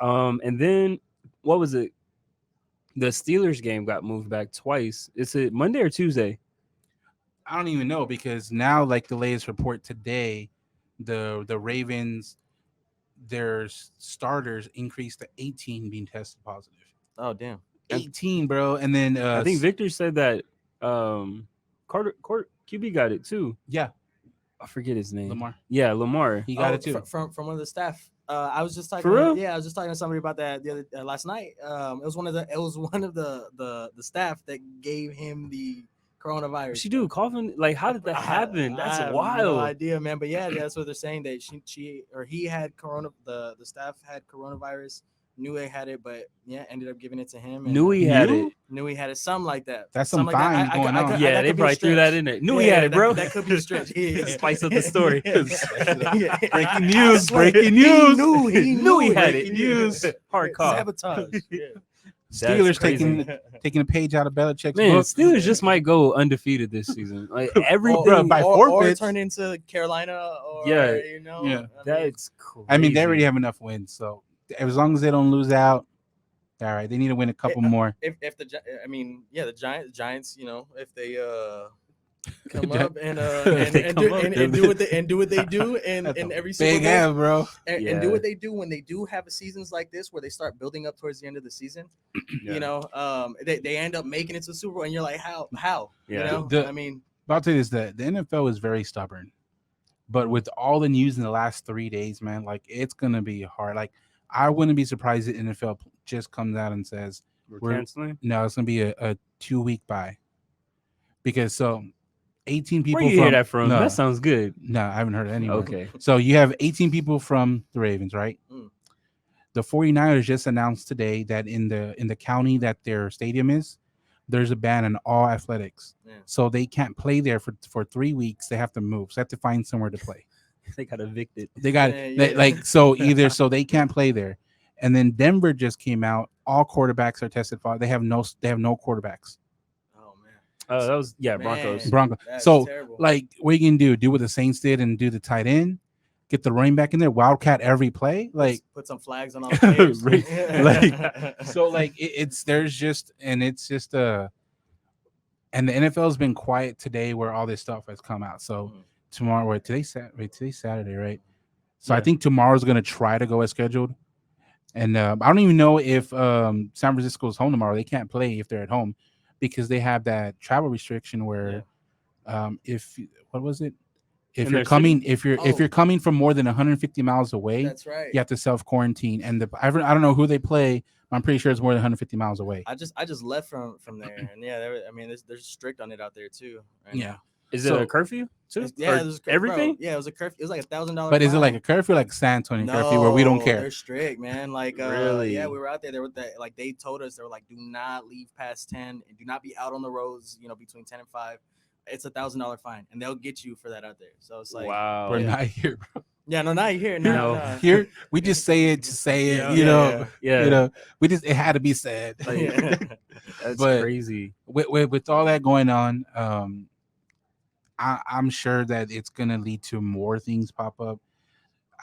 And then what was it? The Steelers game got moved back twice. Is it Monday or Tuesday? I don't even know because now, like the latest report today, the Ravens, their starters increased to 18 being tested positive. oh damn. 18, bro. And then I think Victor said that Carter QB got it too. yeah, I forget his name. Lamar, Yeah, Lamar. he got it too. From one of the staff. I was just talking. For real? Yeah, I was just talking to somebody about that the other last night. It was one of the staff that gave him the coronavirus. She do coughing. Like, how did that happen? I That's have wild. No idea, man. But yeah, that's what they're saying that she or he had the staff had coronavirus. Knew they had it, but yeah, ended up giving it to him. And Knew he had Knew? it. Knew he had it. Something like that. That's some Something like that. fines going on. that Yeah, they could be a probably threw that stretch. in there. Knew he Yeah, had it, bro. That could be a stretch. Yeah. Spice up the story. Yeah. Breaking news, I swear, breaking news. He Knew he had breaking it. news. Hard cough. Sabotage. Yeah. Steelers crazy. taking a page out of Belichick's Man, book. Steelers just might go undefeated this season. Like everything. Bro, by or forfeits. turn into Carolina or Yeah. you know. Yeah. I mean, That's crazy. I mean, they already have enough wins, so as long as they don't lose out, all right. They need to win a couple more. if the the Giants, you know, if they come up and They come up, and do what they do in every Super big Bowl. F, bro. And do Yeah. what they do when they do have a seasons like this where they start building up towards the end of the season. Yeah. You know, they end up making it to the Super Bowl, and you're like, how? You Yeah. know, The- I mean, But I'll tell you this: that the NFL is very stubborn. But with all the news in the last 3 days, man, like it's gonna be hard. Like I wouldn't be surprised if NFL just comes out and says We're canceling. no, it's gonna be a 2 week bye because so 18 Where people you from hear that from? no, That sounds good. no, I haven't heard it anywhere. Okay. So you have 18 people from the Ravens, right? Mm. The 49ers just announced today that in the county that their stadium is, there's a ban on all athletics. Yeah. So they can't play there for 3 weeks. They have to move. So they have to find somewhere to play. They got evicted. They got Yeah. like so either so they can't play there. And then Denver just came out. All quarterbacks are tested for. They have no quarterbacks. oh man, Oh, that was Man. Broncos. Broncos. that's So terrible. like what you can do what the Saints did and do the tight end, get the running back in there, wildcat every play. Like put some flags on all the players. Right. so like it's there's just and it's just and the NFL has been quiet today where all this stuff has come out. So Mhm. tomorrow, today's Saturday, right? So I Yeah. think tomorrow's gonna try to go as scheduled. And I don't even know if San Francisco's home tomorrow. They can't play if they're at home because they have that travel restriction where if what was it? If In you're their coming, city? if you're Oh. coming from more than 150 miles away, That's right. you have to self quarantine. And I don't know who they play. But I'm pretty sure it's more than 150 miles away. I just left from there, and yeah, I mean, they're strict on it out there too. Right Yeah. now. Is So- it a curfew too? Yeah, Or it was everything. Bro, yeah, it was a curfew. It was like $1,000. But is it like a curfew, like San Antonio curfew, where we don't care? They're strict, man. Like, Really? yeah, we were out there. They were like they told us they were like, do not leave past 10 and do not be out on the roads. You know, between 10 and 5. It's $1,000 fine, and they'll get you for that out there. So it's like, Wow. We're yeah. not here, bro. yeah, no, not here. No, No. no. Here we just say it to say it. Yeah, you yeah, know, Yeah. you know, it had to be said. Like, Yeah. That's But- crazy. With all that going on, I'm sure that it's gonna lead to more things pop up.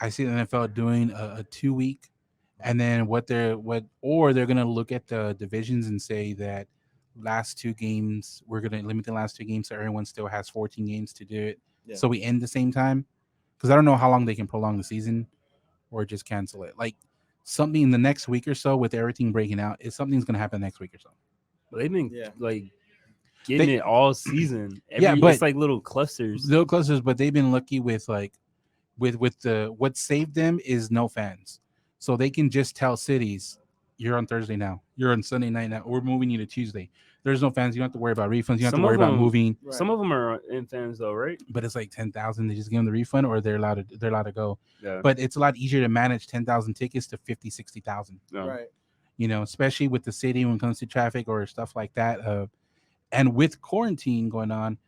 I see the NFL doing a 2 week, and then they're gonna look at the divisions and say that last 2 games we're gonna limit the last 2 games so everyone still has 14 games to do it. Yeah. So we end the same time because I don't know how long they can prolong the season or just cancel it. Like something in the next week or so with everything breaking out, is something's gonna happen next week or so. They've been Yeah. like getting it all season. Yeah, but- it's like little clusters. Little clusters, but they've been lucky with like with the what saved them is no fans, so they can just tell cities, you're on Thursday now, you're on Sunday night now, we're moving you to Tuesday. There's no fans, you don't have to worry about refunds, you don't have Some to worry of about them- moving. Right. Some of them are in fans though, right? But it's like 10,000, they just give them the refund, or they're allowed to go. Yeah. But it's a lot easier to manage 10,000 tickets to 50-60,000, No. Right. you know, especially with the city when it comes to traffic or stuff like that. And with quarantine going on,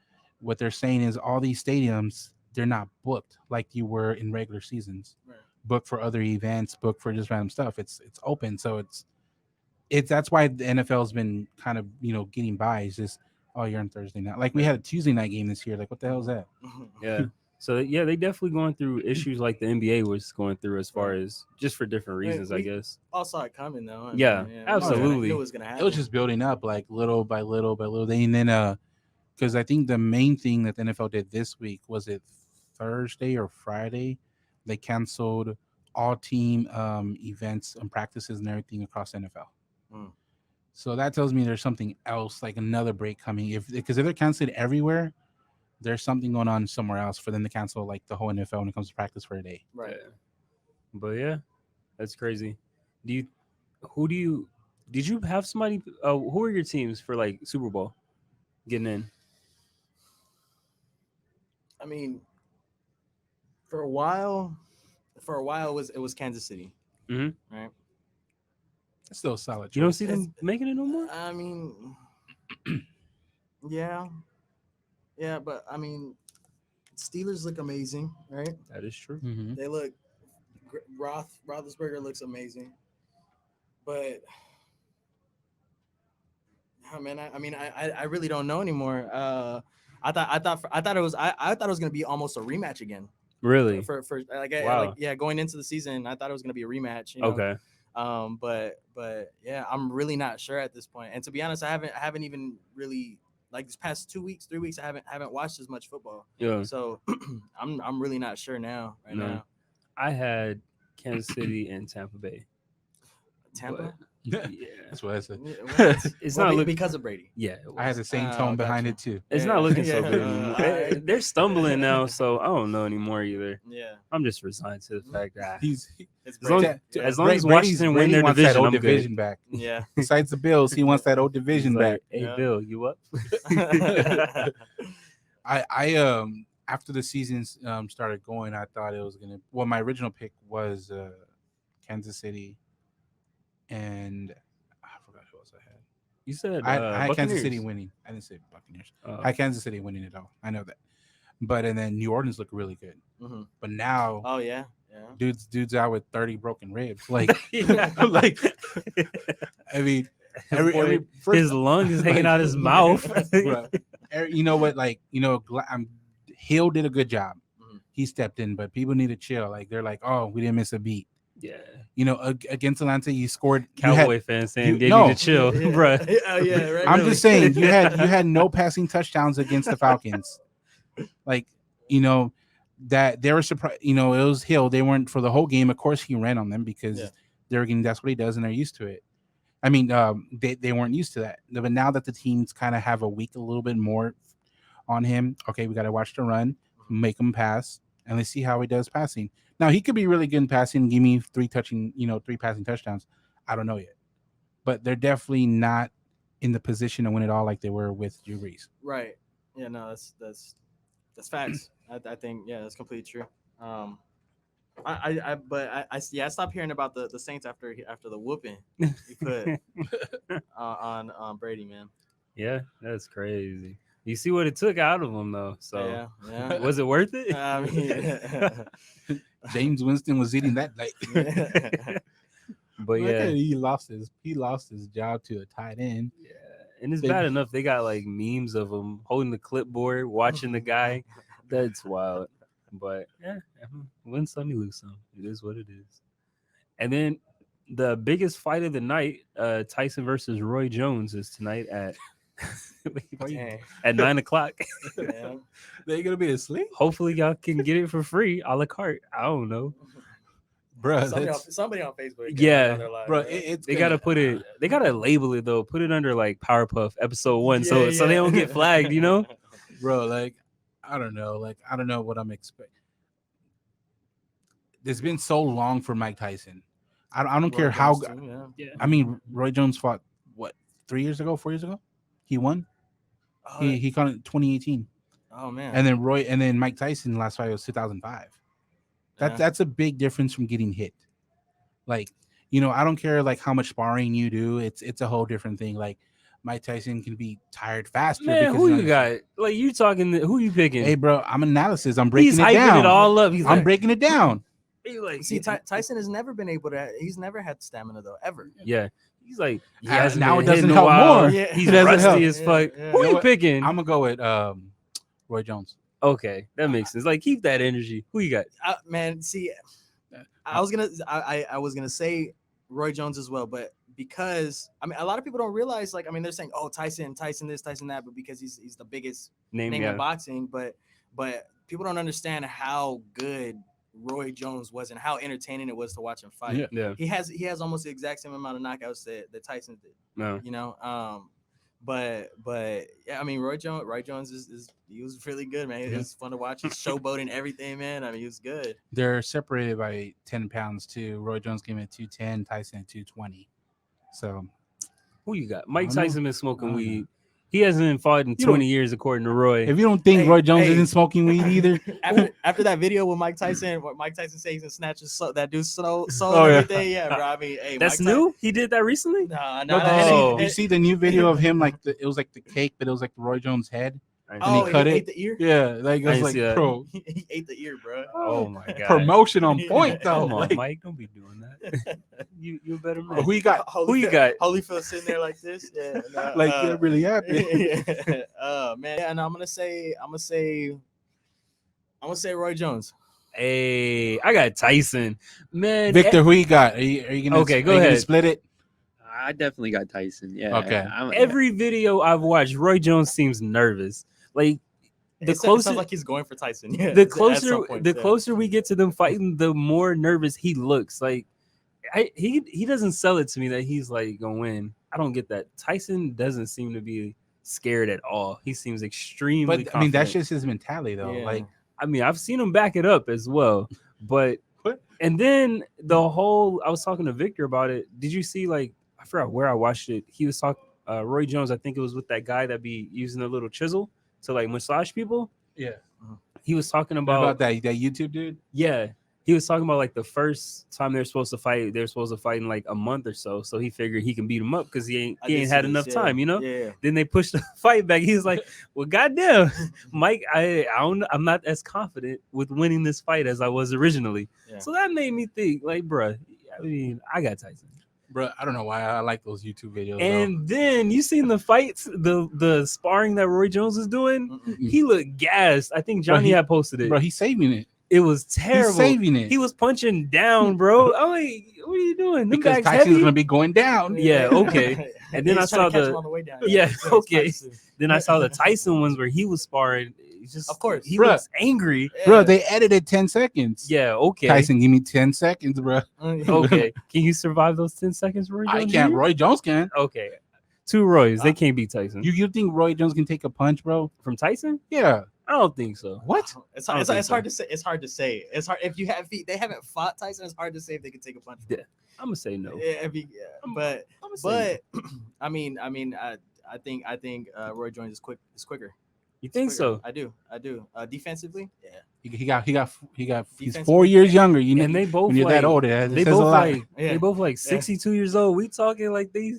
what they're saying is all these stadiums, they're not booked like you were in regular seasons. Right. Booked for other events, booked for just random stuff. It's open, so it's that's why the NFL's been kind of getting by. It's just, oh, you're on Thursday night. Like we had a Tuesday night game this year. Like what the hell is that? Yeah. So yeah, they definitely going through issues like the NBA was going through as far as just for different Right, reasons, I we- guess. All saw it coming though. I Yeah, mean, absolutely. Knew it was gonna happen. It was just building up like little by little by little. And then because I think the main thing that the NFL did this week was it Thursday or Friday, they canceled all team events and practices and everything across the NFL. Mm. So that tells me there's something else, like another break coming. Because if they're canceling everywhere, there's something going on somewhere else for them to cancel like the whole NFL when it comes to practice for a day. right. Yeah. But yeah, that's crazy. Did you have somebody? Who are your teams for like Super Bowl getting in? I mean, for a while, it was Kansas City. Mhm. Right. It's still a solid. You don't choice. see them making it no more? I mean, yeah, but I mean, Steelers look amazing, right? That is true. Mhm. They look. Roethlisberger looks amazing, but oh man, I really don't know anymore. I thought it was gonna be almost a rematch again. Really? For Wow. going into the season, I thought it was gonna be a rematch. You know? Okay. But yeah, I'm really not sure at this point. And to be honest, I haven't even really like this past 2 weeks, 3 weeks, I haven't watched as much football. Yeah. So I'm really not sure now. No. Now, I had Kansas City and Tampa Bay. Tampa. Yeah. That's what I said. Yeah, what? It's Well, not looking. because of Brady. Yeah, it I had was. the same Oh, tone behind gotcha. it too. It's Yeah, not looking so yeah, good anymore. alright. They're stumbling now, so I don't know anymore either. Yeah, I'm just resigned to the fact that He's it's as long Brady. as, Yeah. as long as Washington win their wants division, that old I'm division good. back. Yeah. Besides the Bills, he wants that old He's division like, back. hey Yeah. Bill, you up? I after the season started going, I thought it was gonna. Well, my original pick was Kansas City, and I forgot who else I had. You said I had Kansas City Buccaneers. winning. I didn't say Buccaneers. Oh. I had Kansas City winning it all. I know that. But and then New Orleans looked really good. Mhm. But now Oh yeah. dude's out with 30 broken ribs. Like Yeah. like I mean Boy, first, his lung is hanging out his mouth. Bruh, you know what? Like, you know, Hill did a good job. Mhm. He stepped in, but people need to chill. Like, they're like, oh, we didn't miss a beat. Yeah. You know, against Atlanta, you scored. Cowboy fans saying you- they no. need to chill, Yeah. bruh. Oh yeah. Right. I'm really. just saying, you had no passing touchdowns against the Falcons. Like, you know, that they were surprised. You know, it was Hill. They weren't for the whole game. Of course, he ran on them because Yeah. they're getting. That's what he does, and they're used to it. I mean, they weren't used to that. But now that the teams kind of have a week a little bit more on him, okay, we got to watch the run, make him pass, and let's see how he does passing. Now he could be really good in passing. Give me three passing touchdowns. I don't know yet, but they're definitely not in the position to win it all like they were with Drew Brees. Right. Yeah. No. That's facts. I think that's completely true. I stopped hearing about the Saints after the whooping he put on Brady, man. Yeah, that's crazy. You see what it took out of him though. So Yeah. was it worth it? I mean, James Winston was eating that night. But Look yeah, at, he lost his job to a tight end. yeah. And it's They- bad enough they got like memes of him holding the clipboard, watching the guy. That's wild. But yeah, win some, you lose some. It is what it is. And then the biggest fight of the night, Tyson versus Roy Jones, is tonight at Dang. at 9:00. Yeah. They gonna be asleep, Hopefully y'all can get it for free, a la carte. I don't know. bro. Somebody on Facebook. Yeah, Bro, it's They gonna- gotta put it. They gotta label it though. Put it under like Powerpuff episode 1, Yeah, so they don't get flagged. You know. bro. Like I don't know what I'm expecting. It's been so long for Mike Tyson. I don't care how. Yeah. I mean, Roy Jones fought what 4 years ago? He won. Oh, He caught it in 2018, oh man. and then Mike Tyson last fight was 2005. That's a big difference from getting hit. Like, you know, I don't care like how much sparring you do. It's a whole different thing. Like Mike Tyson can be tired faster. Man, because who he's you not- got? Like you talking? Who you picking? Hey, bro, I'm analysis. I'm breaking He's it hyping down. it all up. He's I'm like, breaking it down. he like, See, Tyson has never been able to. He's never had stamina though, ever. yeah. He's like, he Uh, hasn't now been it doesn't hitting a help while. more. Yeah. He's It doesn't rusty help. as fuck. Yeah, yeah. Who You know you what? picking? I'm gonna go with Roy Jones. Okay, that makes sense. Like, keep that energy. Who you got? Man, see, I was gonna say Roy Jones as well, but because I mean, a lot of people don't realize. Like, I mean, they're saying, "Oh, Tyson this, Tyson that," but because he's the biggest Name, name yeah. in boxing, but people don't understand how good Roy Jones was and how entertaining it was to watch him fight. Yeah. Yeah. He has almost the exact same amount of knockouts that Tyson did. No. You know, but yeah, I mean, Roy Jones is he was really good, man. It was fun to watch. He's showboating everything, man. I mean, he was good. They're separated by 10 pounds too. Roy Jones came in at 210, Tyson at 220. So Who you got? Mike I don't know. Tyson been I smoking don't know. weed. He hasn't fought in You 20 years, according to Roy. if you don't think Hey, Roy Jones hey. isn't smoking weed either, After that video with Mike Tyson, what Mike Tyson says and snatches that dude's soul Oh, and yeah. everything. Yeah, bro. I mean, hey, That's Mike new. He did that recently. Nah, no, Oh. you see the new video of him like it was like the cake, but it was like the Roy Jones head. I Oh, he cut he it? ate the ear. Yeah, like I it was didn't like see that. bro, He ate the ear, bro. Oh my god. promotion on point though. Come on, Like, Mike. Don't be doing that. you a better man. who you got? Who you got? Holyfield sitting there like this. Yeah, nah, Like that really happened. man. Yeah, and I'm gonna say Roy Jones. Hey, I got Tyson. Man, Victor, who you got? Are you gonna Okay, go are you gonna ahead. split it? I definitely got Tyson. Yeah. Okay. Every video I've watched, Roy Jones seems nervous. Like the It closer, sounds like he's going for Tyson. Yeah. the at closer, some point, the yeah. closer we get to them fighting, the more nervous he looks. Like he doesn't sell it to me that he's like gonna win. I don't get that. Tyson doesn't seem to be scared at all. He seems extremely. But I mean, that's confident. just his mentality, though. Yeah. Like, I mean, I've seen him back it up as well. But What? and then the whole I was talking to Victor about it. Did you see like I forgot where I watched it. He was talking Roy Jones, I think it was with that guy that be using the little chisel to like massage people. yeah, He was talking about that YouTube dude. yeah. He was talking about like the first time they're supposed to fight, they're supposed to fight in like a month or so. So he figured he can beat him up because he I did ain't see had this, enough yeah. time, you know? Yeah. Then they pushed the fight back. He's like, well, goddamn, Mike, I'm not as confident with winning this fight as I was originally. Yeah. So that made me think, like, bruh, I mean, I got Tyson. Bro, I don't know why I like those YouTube videos. And then you seen the fights, the sparring that Roy Jones is doing? Mm-mm. He looked gassed. I think Bro, Johnny he- had posted it. bro, he's saving it. It was terrible. He's saving it. He was punching down, bro. I'm like, what are you doing? Them because bags Tyson's heavy? gonna be going down. Yeah, okay. And then He's I trying saw to catch the- him on the way down. Yeah, It's okay. Tyson. Then I saw the Tyson ones where he was sparring. It's just, Of course. he Bruh. looks angry. Yeah. Bro, they edited 10 seconds. Yeah, okay. Tyson, give me 10 seconds, bro. Okay. Can you survive those 10 seconds, Roy Jones? I can't. Jr.? Roy Jones can. Okay. Two Roys. They can't beat Tyson. You think Roy Jones can take a punch, bro? From Tyson? Yeah. I don't think so. What? It's I don't hard, think it's so. hard to say. It's hard to say. It's hard if you have they haven't fought Tyson. It's hard to say if they can take a punch. Yeah. I'm gonna say no. Yeah, but I'm gonna say no. I mean, I think Roy Jones is quicker. You think so? I do. Defensively, yeah. He's Defensive. 4 years younger. You know, And they both when you're like, that old, it they says both a lot. like Yeah. they both like 62 years old. We talking like they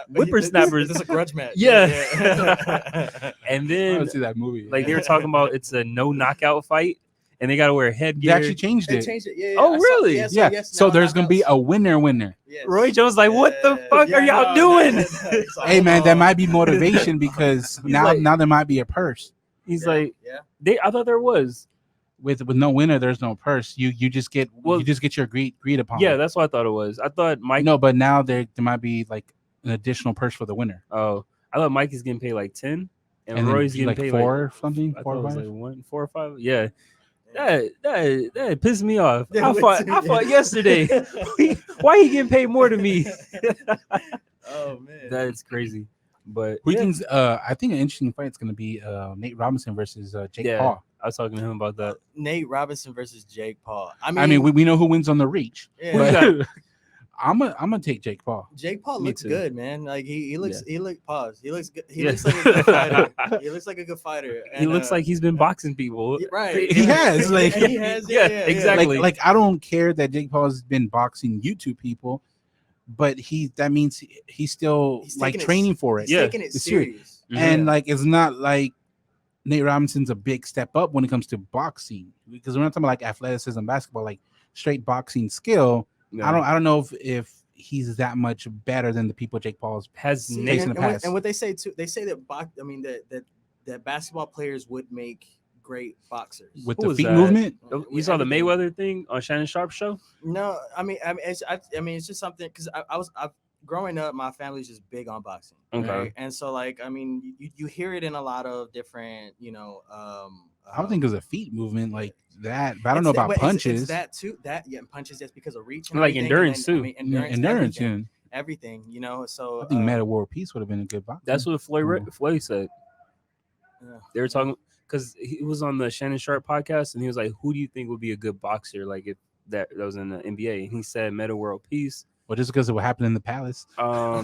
whippersnappers. This is a grudge match. Yeah. Yeah. And I then don't see that movie. like they were talking about it's a no knockout fight and they gotta wear they headgear. actually changed They it. changed it. Yeah. Oh, I saw- really? Yeah. Yeah. Yes, So now there's gonna be knockouts. a winner. Yes. Roy Jones like, what the Yeah, fuck are yeah, y'all no, doing? so Hey hold man, that on. might be motivation because now like- now there might be a purse. He's Yeah, like, yeah. I thought there was. With no winner, there's no purse. You just get Well- your agreed upon. Yeah, that's what I thought it was. I thought Mike. No, but now there might be like an additional purse for the winner. Oh, I thought Mike is getting paid like 10, and, then Roy's be getting like paid 4 like or something. I 4 thought it or was 5. like 1, 4 or 5. Yeah, that pissed me off. Yeah, I fought yesterday. Why he getting paid more than me? Oh man. That's crazy. But Who yeah, thinks? I think an interesting fight is going to be Nate Robinson versus Jake yeah, Paul. I was talking to him about that. Nate Robinson versus Jake Paul. I mean, we know who wins on the reach. yeah. Who you But I'm gonna take Jake Paul. Jake Paul Me looks too. good, man. Like he looks Yeah. pause. He looks good. He Yeah. looks like a good fighter. He looks like a good fighter. He looks like he's been boxing people. yeah, right. He has, like- And he has, Yeah, exactly. Like I don't care that Jake Paul has been boxing YouTube people, but that means he's still He's like taking it- training for it. He's Yeah, taking it it's serious. serious. Mhm. And like it's not like Nate Robinson's a big step up when it comes to boxing because we're not talking about like athleticism, basketball, like straight boxing skill. Yeah. I don't know if he's that much better than the people Jake Paul's. has See, Nate. in the past. and what they say too, they say that that basketball players would make great boxers. With Who the was feet that? movement. You With saw the everything. Mayweather thing on Shannon Sharp show? No, I mean, it's just something because I growing up, my family's just big on boxing. Okay. Right? And so like, I mean, you hear it in a lot of different, I don't think it was a feet movement like that, but I don't know about punches. It's that too. Punches just because of reach, Like everything, endurance, then, too. I mean, Yeah, endurance, everything. So I think Meta World Peace would have been a good boxer. That's what Floyd said. Yeah. They were talking because he was on the Shannon Sharp podcast, and he was like, "Who do you think would be a good boxer? Like if that was in the NBA?" And he said, "Meta World Peace." Well, just because of what happened in the palace.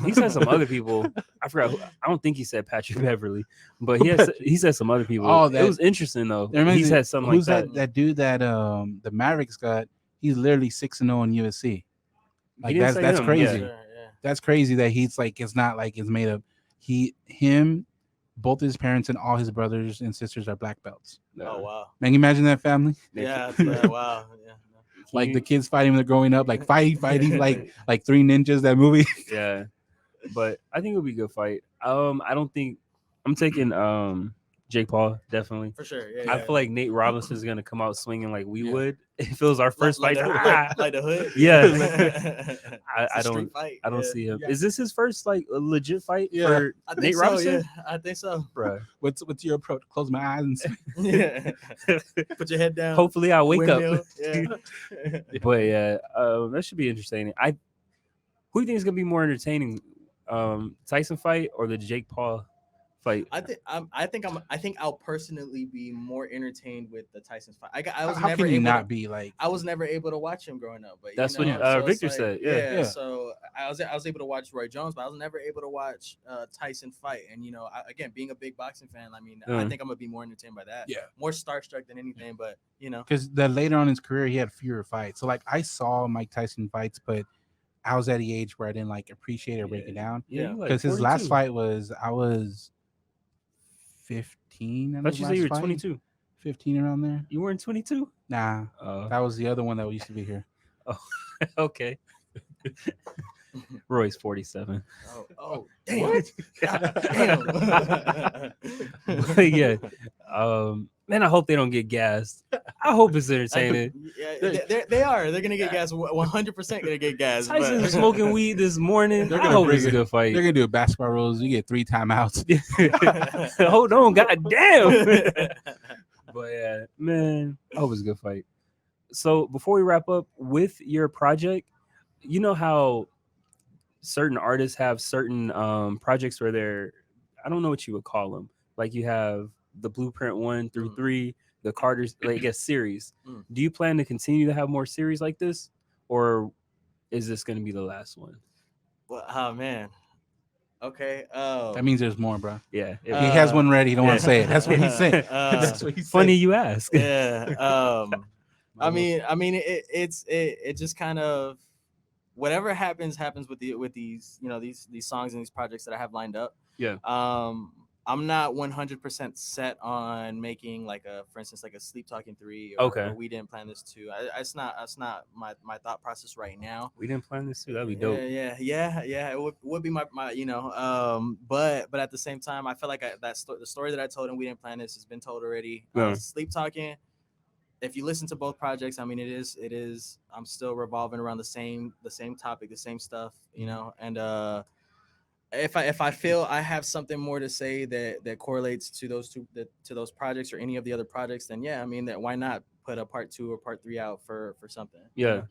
He said some other people. I forgot. I don't think he said Patrick Beverly, but he said some other people. Oh, it that- was interesting though. It reminds He me- said something like Who's that. that dude that the Mavericks got? He's literally 6-0 in USC. Like He didn't say that's him, crazy. yeah. yeah. That's crazy that he's like it's not like it's made up. Him, both his parents and all his brothers and sisters are black belts. Oh wow. Man, can you imagine that family? Yeah. Wow. Yeah. Like the kids fighting when they're growing up, like fighting like Three Ninjas, that movie. Yeah, but I think it'll be a good fight. I don't think I'm taking Jake Paul, definitely. For sure. I Yeah. feel like Nate Robinson is gonna come out swinging like we Yeah. would if it was our first like, fight. like the hood. Yeah. It's I a street don't fight. I don't Yeah. see him. Yeah. Is this his first like a legit fight Yeah. for I think Nate so. Robinson? Yeah, I think so. Bruh. What's your approach? Close my eyes and Yeah. Put your head down. Hopefully I wake up. Windmill. Yeah. But yeah, that should be interesting. Who do you think is gonna be more entertaining, Tyson fight or the Jake Paul fight? I think I'll personally be more entertained with the Tyson fight. I was how never can you able not to, be like? I was never able to watch him growing up, but That's you know, what so it's Victor like, said. Yeah. Yeah. So I was able to watch Roy Jones, but I was never able to watch Tyson fight. And again, being a big boxing fan, I mean, I think I'm gonna be more entertained by that. Yeah. More starstruck than anything, but Because the later on in his career, he had fewer fights. So like I saw Mike Tyson fights, but I was at the age where I didn't like appreciate it or break it down. Yeah, you like Because his last 42. fight was I was 15. I thought you said you were 22. 15 around there. You weren't 22? Nah, that was the other one that used to be here. Okay. Roy's 47. Oh, damn. But yeah. Man, I hope they don't get gassed. I hope it's entertaining. Yeah, they are. They're gonna get gas. 100% gonna get gas. Tyson but- was smoking weed this morning. They're I gonna hope bring it's a it. good fight. They're gonna do a basketball rules. You get 3 timeouts. Hold on, goddamn. But yeah, man, I hope it's a good fight. So before we wrap up with your project, you know how certain artists have certain projects where they're, I don't know what you would call them. Like you have the Blueprint 1 through 3, the Carter's, like I guess, series. Do you plan to continue to have more series like this, or is this going to be the last one? Well, oh man. Okay. That means there's more, bro. Yeah. He has one ready. He don't want to say it. That's what he said. That's what he said. Funny you ask. Yeah. I mean, it just kind of, whatever happens with these these songs and these projects that I have lined up. Yeah. I'm not 100% set on making for instance, like a Sleep Talking 3 or, Okay. or We Didn't Plan This 2. That's not my thought process right now. We didn't plan this too. That'd be dope. Yeah. It would be my but at the same time, I feel like the story that I told and We Didn't Plan This has been told already. Yeah. Sleep Talking, if you listen to both projects, I mean, it is I'm still revolving around the same topic, the same stuff, and if I feel I have something more to say that correlates to those projects or any of the other projects, then yeah, I mean, that why not put a part 2 or part 3 out for something? Yeah.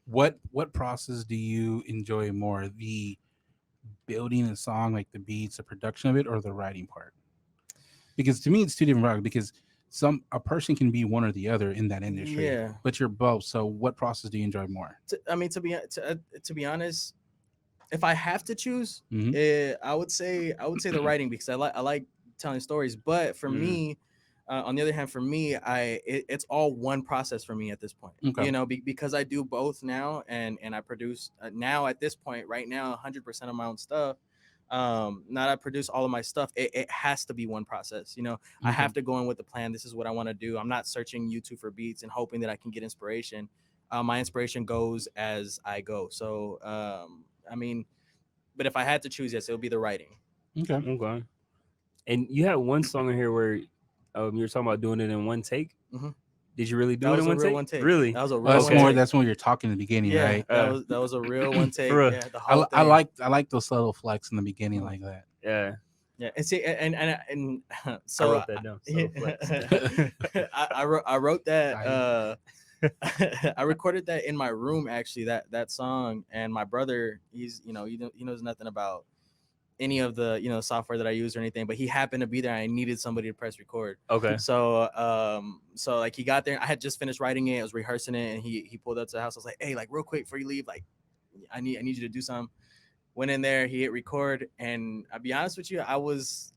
What process do you enjoy more? The building a song, like the beats, the production of it, or the writing part? Because to me, it's two different routes. Because a person can be one or the other in that industry. Yeah. But you're both. So what process do you enjoy more? To be honest, if I have to choose, Mhm. I would say the writing, because I like telling stories. But for me, on the other hand, for me, it's all one process for me at this point. Okay. Because I do both now, and I produce now at this point right now 100% of my own stuff. Not I produce all of my stuff. It has to be one process. I have to go in with the plan. This is what I want to do. I'm not searching YouTube for beats and hoping that I can get inspiration. My inspiration goes as I go. So I mean, but if I had to choose, yes, it would be the writing. Okay. And you had one song in here where you were talking about doing it in one take. Mhm. Did you really do That it was in a real one take? take. Really? That was a real That's one take. that's when you're talking in the beginning, Yeah, right? that was a real one take. For real. Yeah, the whole I thing. like those subtle flex in the beginning like that. Yeah. Yeah, and see, and I so wrote that down. So flex. I wrote that. I recorded that in my room, actually. That song, and my brother, he knows nothing about any of the software that I use or anything, but he happened to be there. I needed somebody to press record. Okay. So like he got there. I had just finished writing it. I was rehearsing it, and he pulled up to the house. I was like, hey, like real quick before you leave, like I need you to do something. Went in there, he hit record, and I'll be honest with you, I was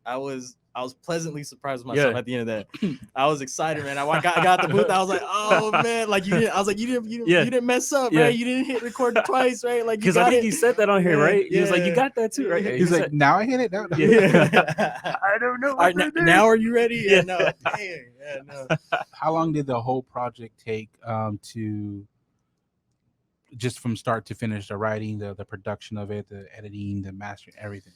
pleasantly surprised with myself at the end of that. I was excited, man. I got the booth. I was like, oh man, like you didn't mess up, right? You didn't hit record twice, right? Like, because I think you said that on here, right? He was like, yeah. you got that too, right? He's like, now I hit it. No. I don't know. All right, now are you ready? Yeah. No, dang, yeah, no. How long did the whole project take to just from start to finish, the writing, the production of it, the editing, the mastering, everything?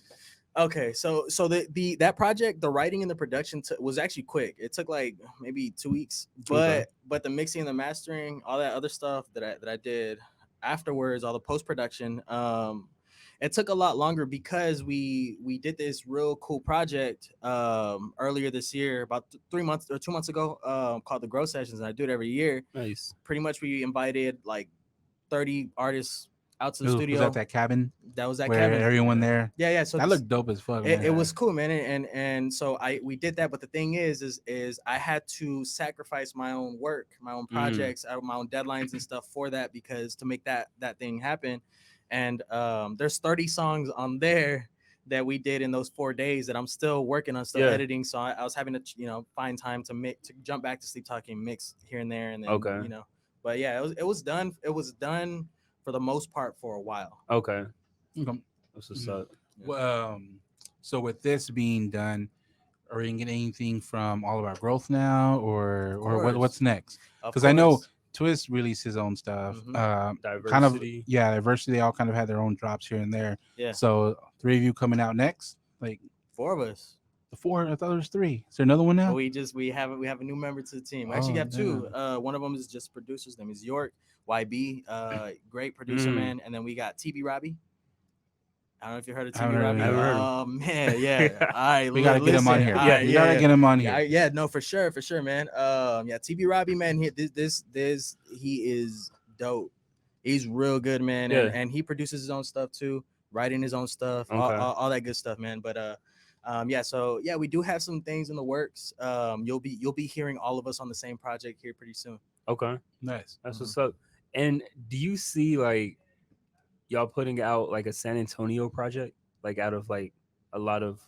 Okay, so the that project, the writing and the production was actually quick. It took like maybe 2 weeks, Okay. but the mixing and the mastering, all that other stuff that I did afterwards, all the post production, it took a lot longer because we did this real cool project earlier this year, about 3 months or 2 months ago, called the Grow Sessions, and I do it every year. Nice. Pretty much, we invited like 30 artists out to the Was that studio. that cabin That was that where Kevin. everyone there? Yeah, yeah. So That this, looked dope as fuck, it man. was cool, man, and so we did that. But the thing is I had to sacrifice my own work, my own projects, my own deadlines and stuff for that, because to make that thing happen. And there's 30 songs on there that we did in those 4 days that I'm still working on, still Yeah. editing. So I was having to find time to jump back to Sleep Talking, mix here and there, and then Okay. But yeah, it was done. It was done for the most part for a while. Okay. Okay. That's what's up. Well, so with this being done, are we gonna get anything from All of Our Growth now, or what's next? Of Because I know course. Twist released his own stuff. Mhm. Kind of, Diversity. yeah, Diversity. They all kind of had their own drops here and there. Yeah. So 3 of you coming out next, like 4 of us. the 4. I thought there was 3. Is there another one now? But we have a new member to the team. We actually Oh, have 2. One of them is just producers. Name is York YB. Great producer, man. And then we got TB Robbie. I don't know if you heard of I haven't TB heard of Robbie. him. I haven't heard of Oh man, yeah. All right, We gotta get him on listen. here. All Yeah, right, We gotta yeah. get him on Yeah, here. yeah, no, for sure, man. Yeah, TB Robbie, man, he is dope. He's real good, man, Yeah. and he produces his own stuff too, writing his own stuff, Okay. all that good stuff, man. But yeah, so yeah, we do have some things in the works. You'll be hearing all of us on the same project here pretty soon. Okay. Nice. That's what's up. And do you see like y'all putting out like a San Antonio project, like out of like a lot of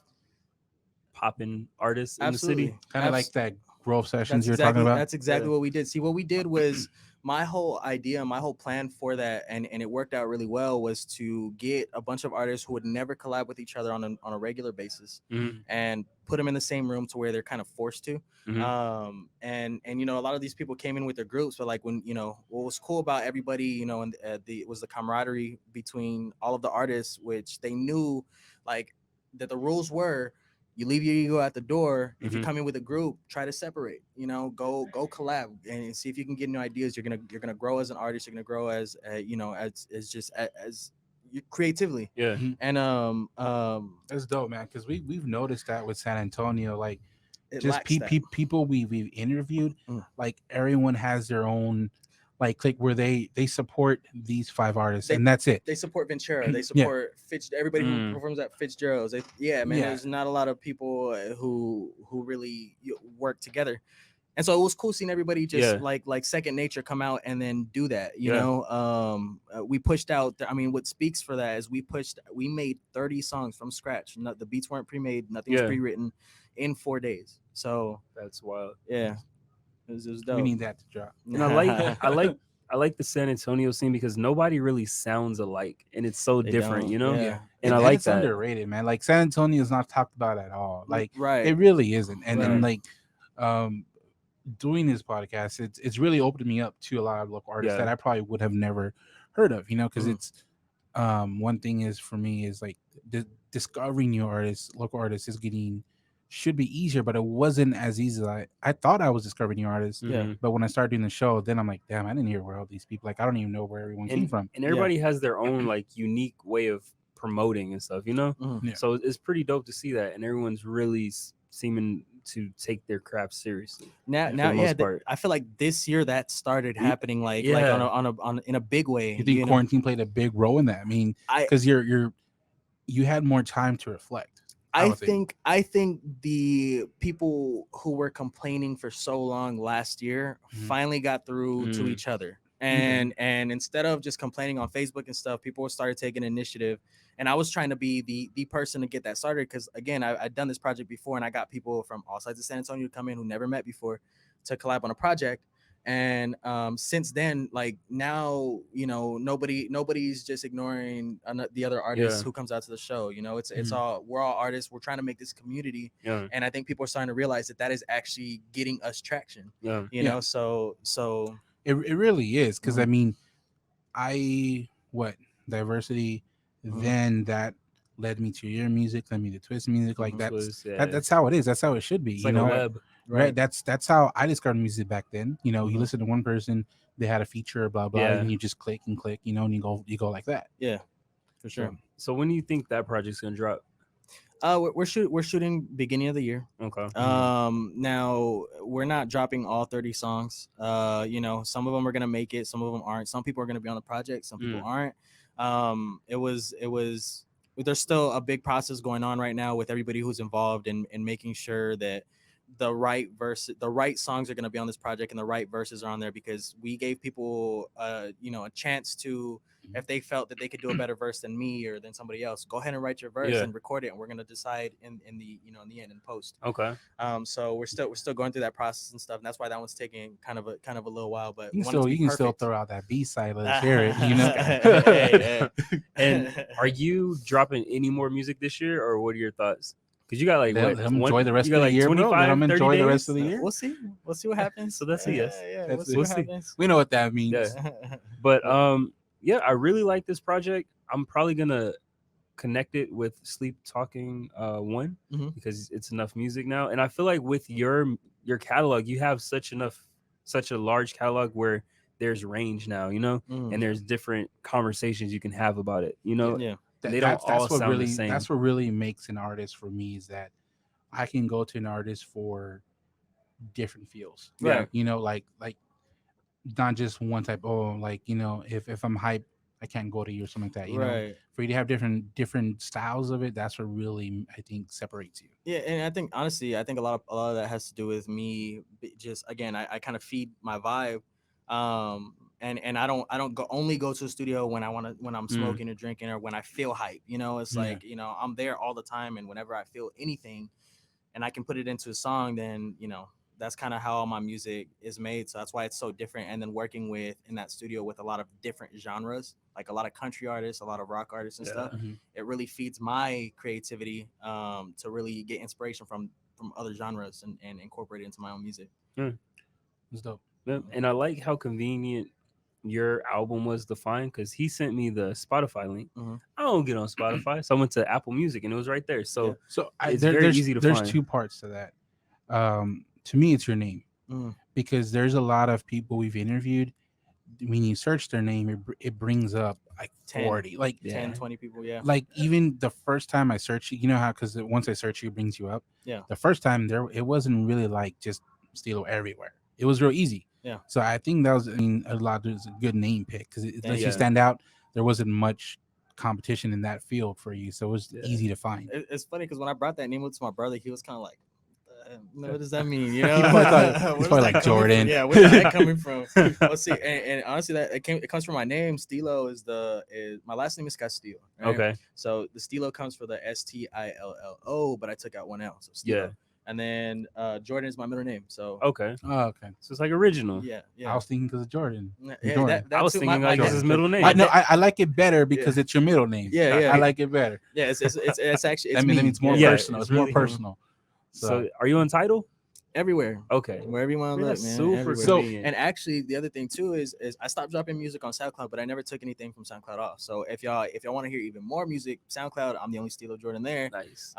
poppin' artists in the Absolutely. city? Kind of like that Grove Sessions That's you're exactly talking about. that's exactly Yeah. what we did. See, what we did was my whole idea, my whole plan for that, and it worked out really well, was to get a bunch of artists who would never collab with each other on a regular basis, Mhm. and put them in the same room to where they're kind of forced to. Mhm. And a lot of these people came in with their groups, but like when what was cool about everybody, and it was the camaraderie between all of the artists, which they knew, like, that the rules were, you leave your ego at the door. If you Mhm. come in with a group, try to separate. Go collab and see if you can get new ideas. You're gonna grow as an artist. You're gonna grow as as creatively. Yeah. And That's dope, man. Because we've noticed that with San Antonio, like it just lacks that. people we've interviewed, Mm. like everyone has their own like click where they support these 5 artists, They- and that's it. They support Ventura. They Yeah. support Everybody who Mm. performs at Fitzgerald's. Yeah, man. Yeah. There's not a lot of people who really work together, and so it was cool seeing everybody just Yeah. like second nature come out and then do that. Yeah. We pushed out. I mean, what speaks for that is we made 30 songs from scratch. The beats weren't pre-made. Nothing was Yeah. pre-written in 4 days. So That's wild. yeah, it was dope. We need that to drop. And I like the San Antonio scene because nobody really sounds alike, and it's so They different, don't, you know. yeah. And I like it's that. underrated, man. Like San Antonio is not talked about at all. Like Right. it really isn't. And then Right. like doing this podcast, it's really opened me up to a lot of local artists Yeah. that I probably would have never heard of, because Mhm. it's one thing is for me is like discovering new artists, local artists should be easier, but it wasn't as easy as I thought I was discovering new artists. Yeah. Mhm. But when I started doing the show, then I'm like, damn, I didn't hear where all these people, like I don't even know where everyone came from. And everybody has their own like unique way of promoting and stuff, you know. Mhm. Yeah. So it's pretty dope to see that, and everyone's really seeming to take their craft seriously. Now, for the yeah, most part. I feel like this year that started happening, like Yeah. on in a big way. You think quarantine played a big role in that? I mean, I because you had more time to reflect. would I think the people who were complaining for so long last year Mhm. finally got through to Mm. each other. And instead of just complaining on Facebook and stuff, people started taking initiative. And I was trying to be the person to get that started, because again, I'd done this project before, and I got people from all sides of San Antonio to come in who never met before to collab on a project. And since then, like now, nobody's just ignoring the other artists Yeah. who comes out to the show. It's Mhm. we're all artists. We're trying to make this community, Yeah. and I think people are starting to realize that is actually getting us traction. Yeah. Yeah. So It really is, because I Mhm. mean, what diversity, Mhm. then that led me to your music, led me to twist music. Like Mhm. Yeah. that's how it is. That's how it should be. It's You like a know, web. right? That's how I discovered music back then. You know, you Mhm. listen to one person, they had a feature, blah blah, Yeah. and you just click and click. You know, and you go like that. Yeah, for sure. So So when do you think that project's gonna drop? We're shooting beginning of the year. Okay. Now we're not dropping all 30 songs. Some of them are gonna make it, some of them aren't. Some people are gonna be on the project, some people aren't. It was there's still a big process going on right now with everybody who's involved in making sure that the right songs are going to be on this project and the right verses are on there, because we gave people a chance to, if they felt that they could do a better verse than me or than somebody else, go ahead and write your verse Yeah. and record it, and we're going to decide in the end, in post. Okay. So we're still going through that process and stuff, and that's why that one's taking kind of a little while, but you we want it to be can still perfect. throw out that B side. Let's hear it. You know. Hey. And are you dropping any more music this year, or what are your thoughts? Because you got like Let what? them enjoy the rest you of got the like year, bro. Let 25, them 30 enjoy the days? rest of the year. We'll see. We'll see what happens. So that's a yes. Yeah, That's we'll see it. what We'll see. happens. We know what that means. Yeah. But yeah, I really like this project. I'm probably gonna connect it with Sleep Talking one Mhm. because it's enough music now, and I feel like with your catalog, you have such a large catalog where there's range now, you know, Mm. and there's different conversations you can have about it, you know. Yeah. And they don't all What sound really the same. that's what really makes an artist for me, is that I can go to an artist for different feels. Yeah. Right. You know, like not just one type. Oh, like, you know, if I'm hype, I can't go to you or something like that. You know, Right. for you to have different styles of it, that's what really, I think, separates you. Yeah, and I think honestly, I think a lot of that has to do with me. Just again, I kind of feed my vibe, and I don't only go to a studio when I'm Mm. smoking or drinking or when I feel hype. It's Yeah. like I'm there all the time, and whenever I feel anything, and I can put it into a song, then that's kind of how all my music is made. So that's why it's so different. And then working in that studio with a lot of different genres, like a lot of country artists, a lot of rock artists and Yeah. stuff, it really feeds my creativity to really get inspiration from other genres and incorporate it into my own music. It's dope. Yeah. And I like how convenient your album was to find, because he sent me the Spotify link. Mhm. I don't get on Spotify, so I went to Apple Music and it was right there. So Yeah. So it's very easy to there's find. two parts to that. To me, it's your name, Mm. because there's a lot of people we've interviewed. When you search their name, it brings up like 10. 40, like Yeah. 10, 20 people. Yeah. like even the first time I searched you know how, because once I search you, it brings you up. Yeah. The first time it wasn't really like just Stilo everywhere. It was real easy. Yeah. So I think that was, I mean, a lot of, a good name pick, because it lets Yeah. you stand out. There wasn't much competition in that field for you, so it was Yeah. easy to find. It's funny because when I brought that name up to my brother, he was kind of like, what does that mean? He probably thought- he's Where's probably that like coming from? Jordan. Yeah, where's that coming from? Let's see. And honestly, it comes from my name. Stilo is my last name is Castillo. Right? Okay. So the Stilo comes for the Stillo, but I took out one L. So Stilo. Yeah. And then Jordan is my middle name. So Okay. Oh, okay. So it's like original. yeah. I was thinking because of Jordan. Yeah, Jordan. that I was too, thinking my like it's guess- his middle name. I like it better because it's your middle name. Yeah. I like it better. Yeah, it's actually it's That means me. it's more Yeah, personal. it's It's more really- personal. So are you on Tidal? everywhere. Okay. Wherever you want to Yeah, look, man. super everywhere. So- convenient. And actually, the other thing too is I stopped dropping music on SoundCloud, but I never took anything from SoundCloud off. So if y'all want to hear even more music, SoundCloud, I'm the only Stilo Jordan there. Nice.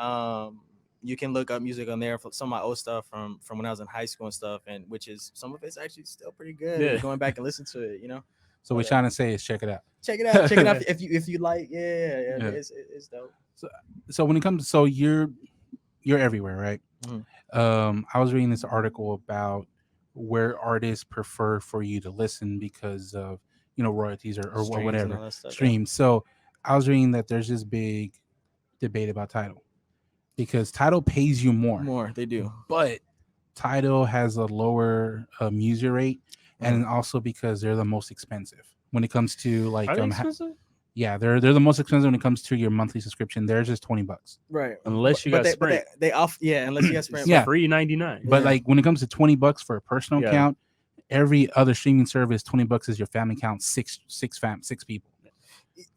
You can look up music on there for some of my old stuff from when I was in high school and stuff, and which is some of it's actually still pretty good. Yeah. Going back and listen to it, So what we're trying to say is check it out. check it out. Check it out if you like. Yeah. Yeah. It's dope. So when it comes, so you're everywhere, right? I was reading this article about where artists prefer for you to listen because of royalties or Streams and whatever all that stuff, yeah. streams. So I was reading that there's this big debate about Tidal, because Tidal pays you more, They do. but Tidal has a lower user rate, and also because they're the most expensive when it comes to like Are they expensive? yeah, they're the most expensive when it comes to your monthly subscription. Theirs is $20. Right. Unless you But got they, Sprint. but they off. Yeah, unless you got Sprint. Yeah. Free 99. But Yeah. like when it comes to $20 for a personal Yeah. account, every other streaming service, $20 is your family account, six people.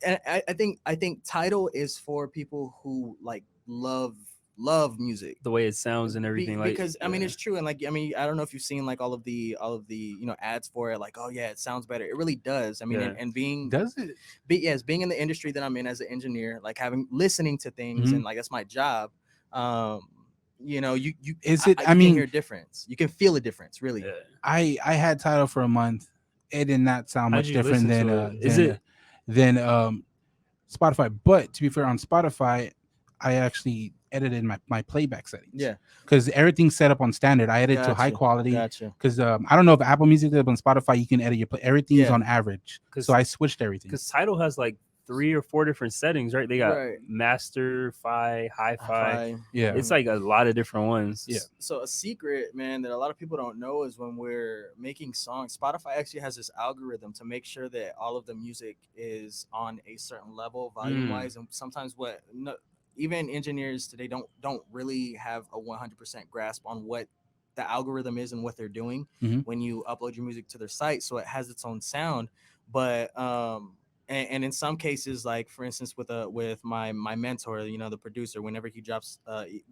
And I think Tidal is for people who like love love music. The way it sounds and everything, like Because I mean it's true, and like I mean I don't know if you've seen like all of the ads for it, like, oh yeah, it sounds better. It really does. I mean, Yeah. and being Does it? yes, being in the industry that I'm in as an engineer, like having listening to things, Mhm. and like that's my job. um you Is it? you I can mean, hear a difference, you can feel a difference, really. Yeah. I had Tidal for a month. It did not sound How'd much you different listen to it? Is it than Spotify. But to be fair, on Spotify, I actually edited my playback settings. Yeah, Because everything's set up on standard. I edit to high gotcha, quality. gotcha. Because I don't know if Apple Music did, but on Spotify you can edit your play. Everything's Yeah. on average. 'Cause- So I switched everything. because Tidal has like 3 or 4 different settings, right? They got Right. master, hi-fi. Hi-fi. Yeah. It's like a lot of different ones. Yeah. So a secret, man, that a lot of people don't know is when we're making songs, Spotify actually has this algorithm to make sure that all of the music is on a certain level volume wise. And sometimes even engineers today don't really have a 100% grasp on what the algorithm is and what they're doing Mhm. when you upload your music to their site, so it has its own sound. But and in some cases, like for instance with my mentor, the producer, whenever he drops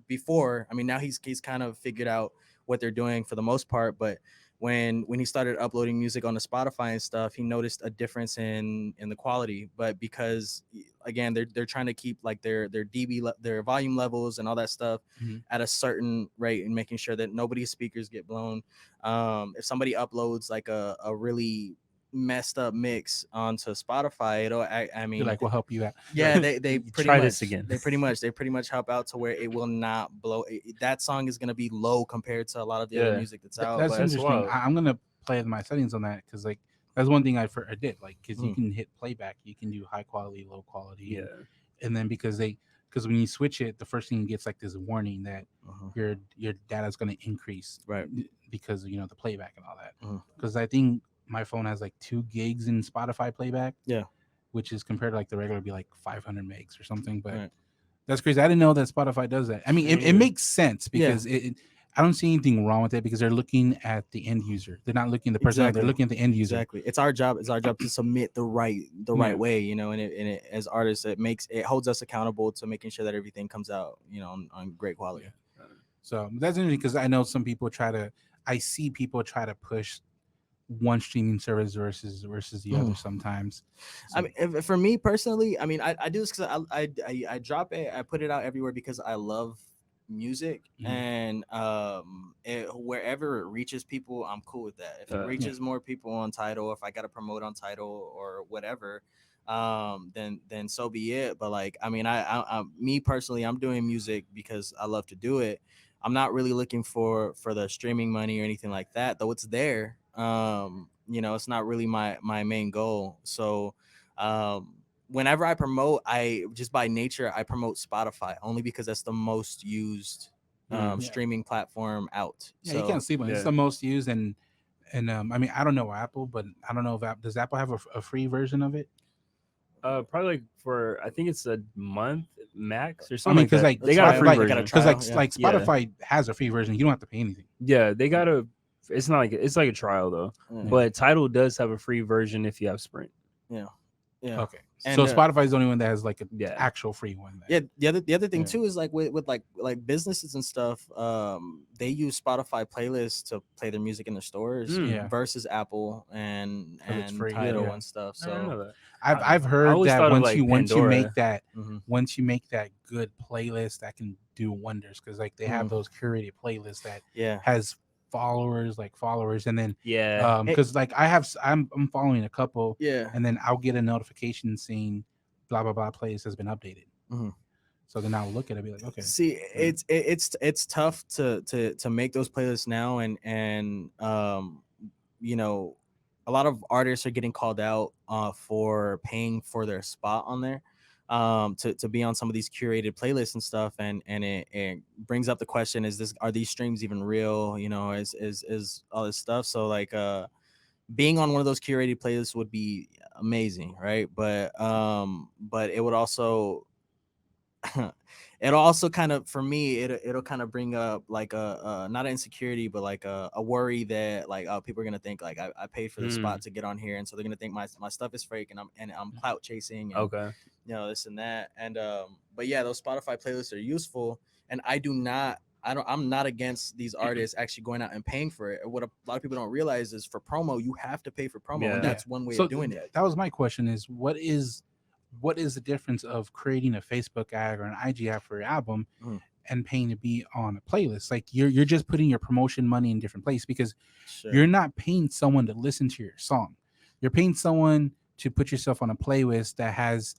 before, I mean, now he's kind of figured out what they're doing for the most part, but when he started uploading music on the Spotify and stuff, he noticed a difference in the quality. But because again, they're trying to keep like their their volume levels and all that stuff Mhm. at a certain rate, and making sure that nobody's speakers get blown. If somebody uploads like a really messed up mix onto Spotify, I mean, You're like, we'll help you out. yeah, they pretty Try much this again. they pretty much help out to where it will not blow. That song is gonna be low compared to a lot of the other Yeah. music that's out. That's But That's interesting. wild. I'm gonna play my settings on that because like that's one thing I did, like, because you Mm. can hit playback, you can do high quality, low quality, Yeah. and then because when you switch it, the first thing it gets like this warning that your data is going to increase, Right. because the playback and all that. Mhm. Because I think my phone has like 2 gigs in Spotify playback, Yeah. which is compared to like the regular be like 500 megs or something. But Right. that's crazy. I didn't know that Spotify does that. I mean, it Yeah. makes sense Yeah. because I don't see anything wrong with it because they're looking at the end user. They're not looking at the person. They're looking at the end user. Exactly. It's our job. It's our job to submit the right Yeah. way, and it as artists, it holds us accountable to making sure that everything comes out, on great quality. Yeah. So that's interesting because I know some people I see people try to push one streaming service versus the other sometimes. So, I mean, for me personally, I mean, I do this because I drop it, I put it out everywhere because I love music, Mhm. and wherever it reaches people, I'm cool with that. If it Yeah. reaches more people on Tidal, if I got to promote on Tidal or whatever, then so be it. But like, I mean, me personally, I'm doing music because I love to do it. I'm not really looking for the streaming money or anything like that, though it's there. It's not really my main goal. So whenever I promote, I just by nature I promote Spotify only because that's the most used Yeah. streaming platform out. yeah, So you can't sleep on it. It's Yeah. the most used, and I mean, I don't know Apple, but I don't know if does Apple have a free version of it? Probably like for I think it's a month max or I something mean, like because that. like They got a trial, free like, they got a version. because trial, like yeah. Spotify has a free version. You don't have to pay anything. Yeah, they got a. It's not like it's like a trial though, Yeah. but Tidal does have a free version if you have Sprint. yeah. Okay, And, so Spotify is the only one that has like an Yeah. actual free one. Then. Yeah, the other thing Yeah. too is like with like businesses and stuff, they use Spotify playlists to play their music in their stores Yeah. versus Apple and 'Cause it's free, Tidal yeah. and stuff. I didn't know So that. I've I heard always that thought of, once like, you Pandora. make that Mhm. once you make that good playlist, that can do wonders because like they have those curated playlists that yeah, has followers, and then Yeah. because like I'm following a couple, yeah. and then I'll get a notification saying blah blah blah playlist has been updated. Mhm. So then I'll look at it and be like, okay, See, it's tough to make those playlists now, and a lot of artists are getting called out for paying for their spot on there, to be on some of these curated playlists and stuff, and it brings up the question: are these streams even real? Is all this stuff? So like being on one of those curated playlists would be amazing, right? But it would also it'll also kind of, for me, it'll kind of bring up like a not an insecurity, but like a worry that like, oh, people are gonna think like I paid for the spot to get on here, and so they're gonna think my stuff is fake, and I'm clout chasing, and Okay. this and that. And but yeah, those Spotify playlists are useful, And I'm not against these artists actually going out and paying for it. What a lot of people don't realize is for promo, you have to pay for promo, Yeah. and that's one way So of doing it. that was my question: is what is the difference of creating a Facebook ad or an IG ad for your album Mhm. and paying to be on a playlist? Like you're just putting your promotion money in different place because Sure. you're not paying someone to listen to your song. You're paying someone to put yourself on a playlist that has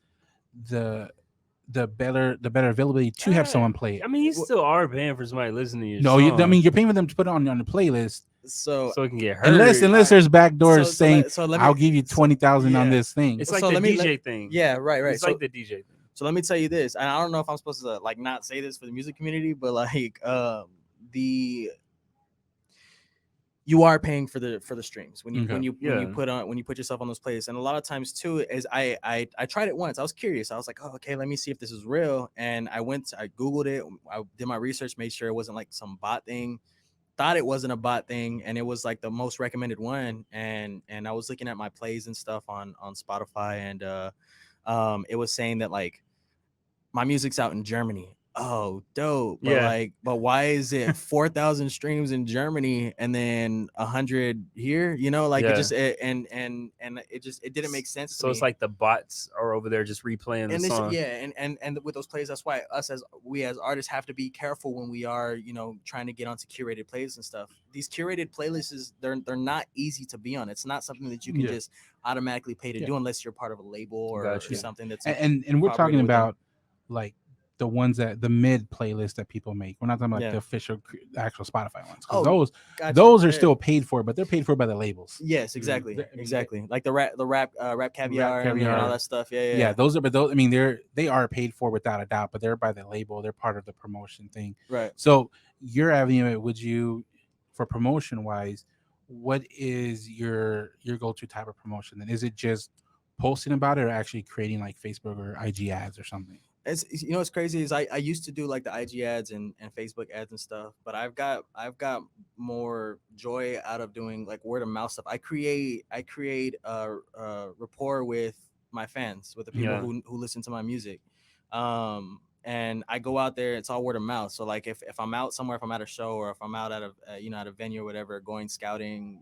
the better availability to have someone play it. I mean, you still are paying for somebody listening to your No, song. I mean you're paying for them to put it on the playlist. So so it can get hurt. Unless there's backdoors saying let me- I'll give you 20,000 on yeah. this thing. It's like so the let me- DJ thing. Yeah, right. It's So, like the DJ thing. so let me tell you this, and I don't know if I'm supposed to like not say this for the music community, but like you are paying for the streams when you Okay. when you Yeah. when you put yourself on those playlists. And a lot of times too is I tried it once. I was curious. I was like, oh, okay, let me see if this is real. And I Googled it. I did my research, made sure it wasn't like some bot thing. Thought it wasn't a bot thing, and it was like the most recommended one. And I was looking at my plays and stuff on Spotify, and it was saying that like my music's out in Germany. Oh, dope. But Yeah. but why is it 4,000 streams in Germany and then 100 here? You know, like Yeah. it just and it didn't make sense to So me. it's like the bots are over there just replaying the And this, song. yeah, and with those plays, that's why we as artists have to be careful when we are, trying to get onto curated playlists and stuff. These curated playlists, they're not easy to be on. It's not something that you can Yeah. just automatically pay to do unless you're part of a label or Gotcha. something that's And we're talking cooperated with them. about like the ones the mid playlist that people make. We're not talking about Yeah. the official actual Spotify ones. 'Cause Oh, those gotcha. are Yeah. still paid for, but they're paid for by the labels. Yes, exactly, I mean, exactly. Like the rap caviar, and Caviar. all that stuff. Yeah. Yeah, those I mean, they are paid for without a doubt, but they're by the label. They're part of the promotion thing. Right. So your avenue, would you, for promotion wise, what is your go-to type of promotion? And is it just posting about it or actually creating like Facebook or IG ads or something? It's what's crazy is I used to do like the IG ads and Facebook ads and stuff, but I've got more joy out of doing like word of mouth stuff. I create a rapport with my fans, with the people Yeah. who listen to my music. And I go out there, it's all word of mouth. So like if I'm out somewhere, if I'm at a show or if I'm out at a at a venue or whatever, going scouting,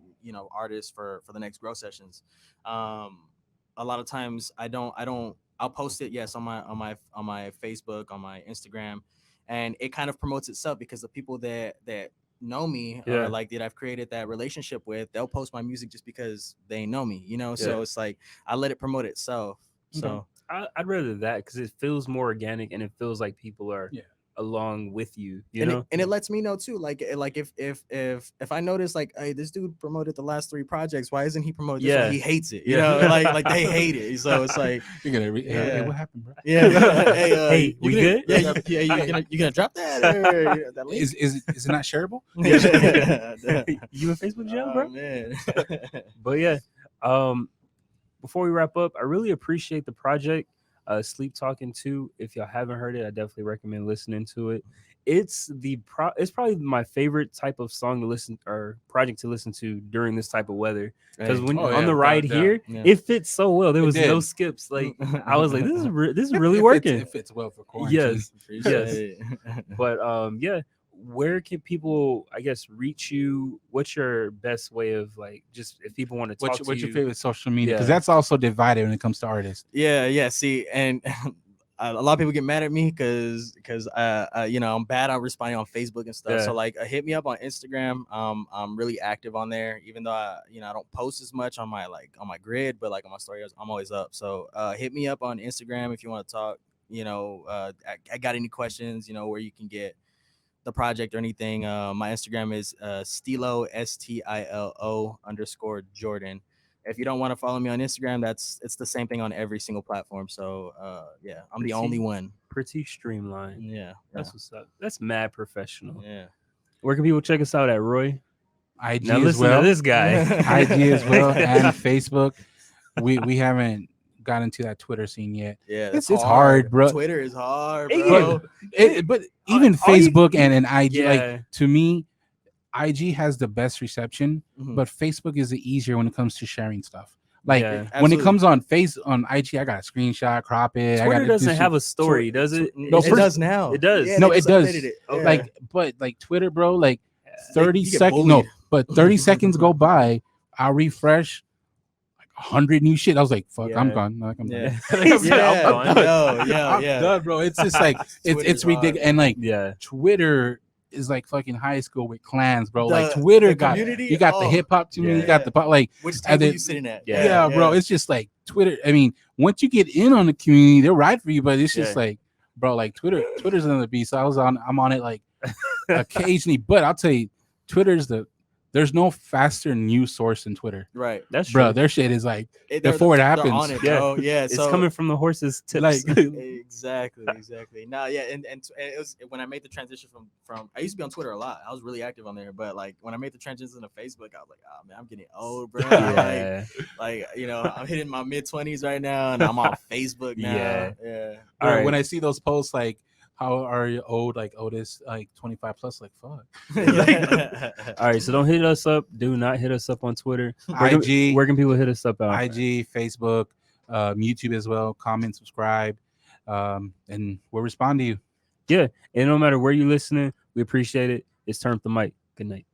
artists for the next grow sessions. A lot of times I'll post it, yes, on my Facebook, on my Instagram, and it kind of promotes itself because the people that know me Yeah. or like that I've created that relationship with, they'll post my music just because they know me, Yeah. So it's like I let it promote itself. So I'd rather that because it feels more organic and it feels like people are Yeah. along with you. You and know, it lets me know too, like if I notice like, hey, this dude promoted the last 3 projects, why isn't he promoting this Yeah. one? He hates it, Yeah. like they hate it. So it's like, You're gonna hey, Yeah. what happened, bro? yeah, Hey, you we gonna- good? Yeah, you gonna drop that or that link? Is it not shareable? you in Facebook jail, Oh, bro? man. But yeah, before we wrap up, I really appreciate the project, Sleep Talking 2. If y'all haven't heard it, I definitely recommend listening to it. It's it's probably my favorite type of song to listen or project to listen to during this type of weather. Because Hey. when Oh, on yeah, the ride without a here, Yeah. it fits so well. There It was no did. skips. Like I was like, this is It really fits- working. It fits well for quarantine. Yes. Appreciate it. But yeah, where can people, I guess, reach you? What's your best way of like, just if people want to talk to What's you? your favorite social media? Because Yeah. that's also divided when it comes to artists. Yeah. See, and a lot of people get mad at me because I'm bad at responding on Facebook and stuff. Yeah. So like, hit me up on Instagram. I'm really active on there, even though I don't post as much on my grid, but like on my stories, I'm always up. So hit me up on Instagram if you want to talk. I got any questions? Where you can get the project or anything. My Instagram is Stilo STILO _Jordan. If you don't want to follow me on Instagram, it's the same thing on every single platform. So yeah, I'm the only one. Pretty streamlined. Yeah, That's what's up. That's mad professional. yeah. Where can people check us out at, Roy? IG Now as listen well. to this guy. IG as well and Facebook. We haven't gotten to that Twitter scene yet. Yeah, It's hard, bro. Twitter is hard, It bro. But even all you- Facebook and IG, Yeah. like to me, IG has the best reception, Mhm. but Facebook is the easier when it comes to sharing stuff. Like Yeah. when it Absolutely. comes on IG, I got to screenshot, crop it. I got Twitter to do doesn't shit. have a story, does it? No, it first- does now. it does. Yeah, No, they it just does. updated it. Okay. Yeah. Like, but like Twitter, bro, like They- 30 you get seconds. No, bullied. but 30 seconds go by, I'll refresh. 100 new shit. I was like, "Fuck, I'm Yeah. gone." Like, I'm Yeah. done. I'm Yeah, gone. I'm done. yeah, I'm yeah. done, bro. It's just like Twitter's it's ridiculous, hard, and like Yeah. Twitter is like fucking high school with clans, bro. Like The- Twitter the got community, you got the oh, hip hop community, you yeah. got the pop, like Which and table then- you sitting at? Yeah. bro. It's just like Twitter. I mean, once you get in on the community, they'll ride for you, but it's just Yeah. like, bro, like Twitter's another beast. I'm on it like occasionally, but I'll tell you, there's no faster news source than Twitter, Right. That's true. bro. Their shit is like It- before it they're happens. on it, Yeah. bro. Yeah. It's so, coming from the horse's tips. like exactly. No, yeah, and it was when I made the transition from I used to be on Twitter a lot. I was really active on there, but like when I made the transition to Facebook, I was like, oh man, I'm getting old, bro. yeah. like you know, I'm hitting my mid-20s right now, and I'm on Facebook now. Yeah. Yeah. All Bro, right. when I see those posts like how are you old, like Otis, like 25 plus, like fuck. All right. So don't hit us up. Do not hit us up on Twitter. IG. Where can people hit us up? IG, Facebook, YouTube as well. Comment, subscribe, and we'll respond to you. Yeah. And no matter where you're listening, we appreciate it. It's Turn Up the Mic. Good night.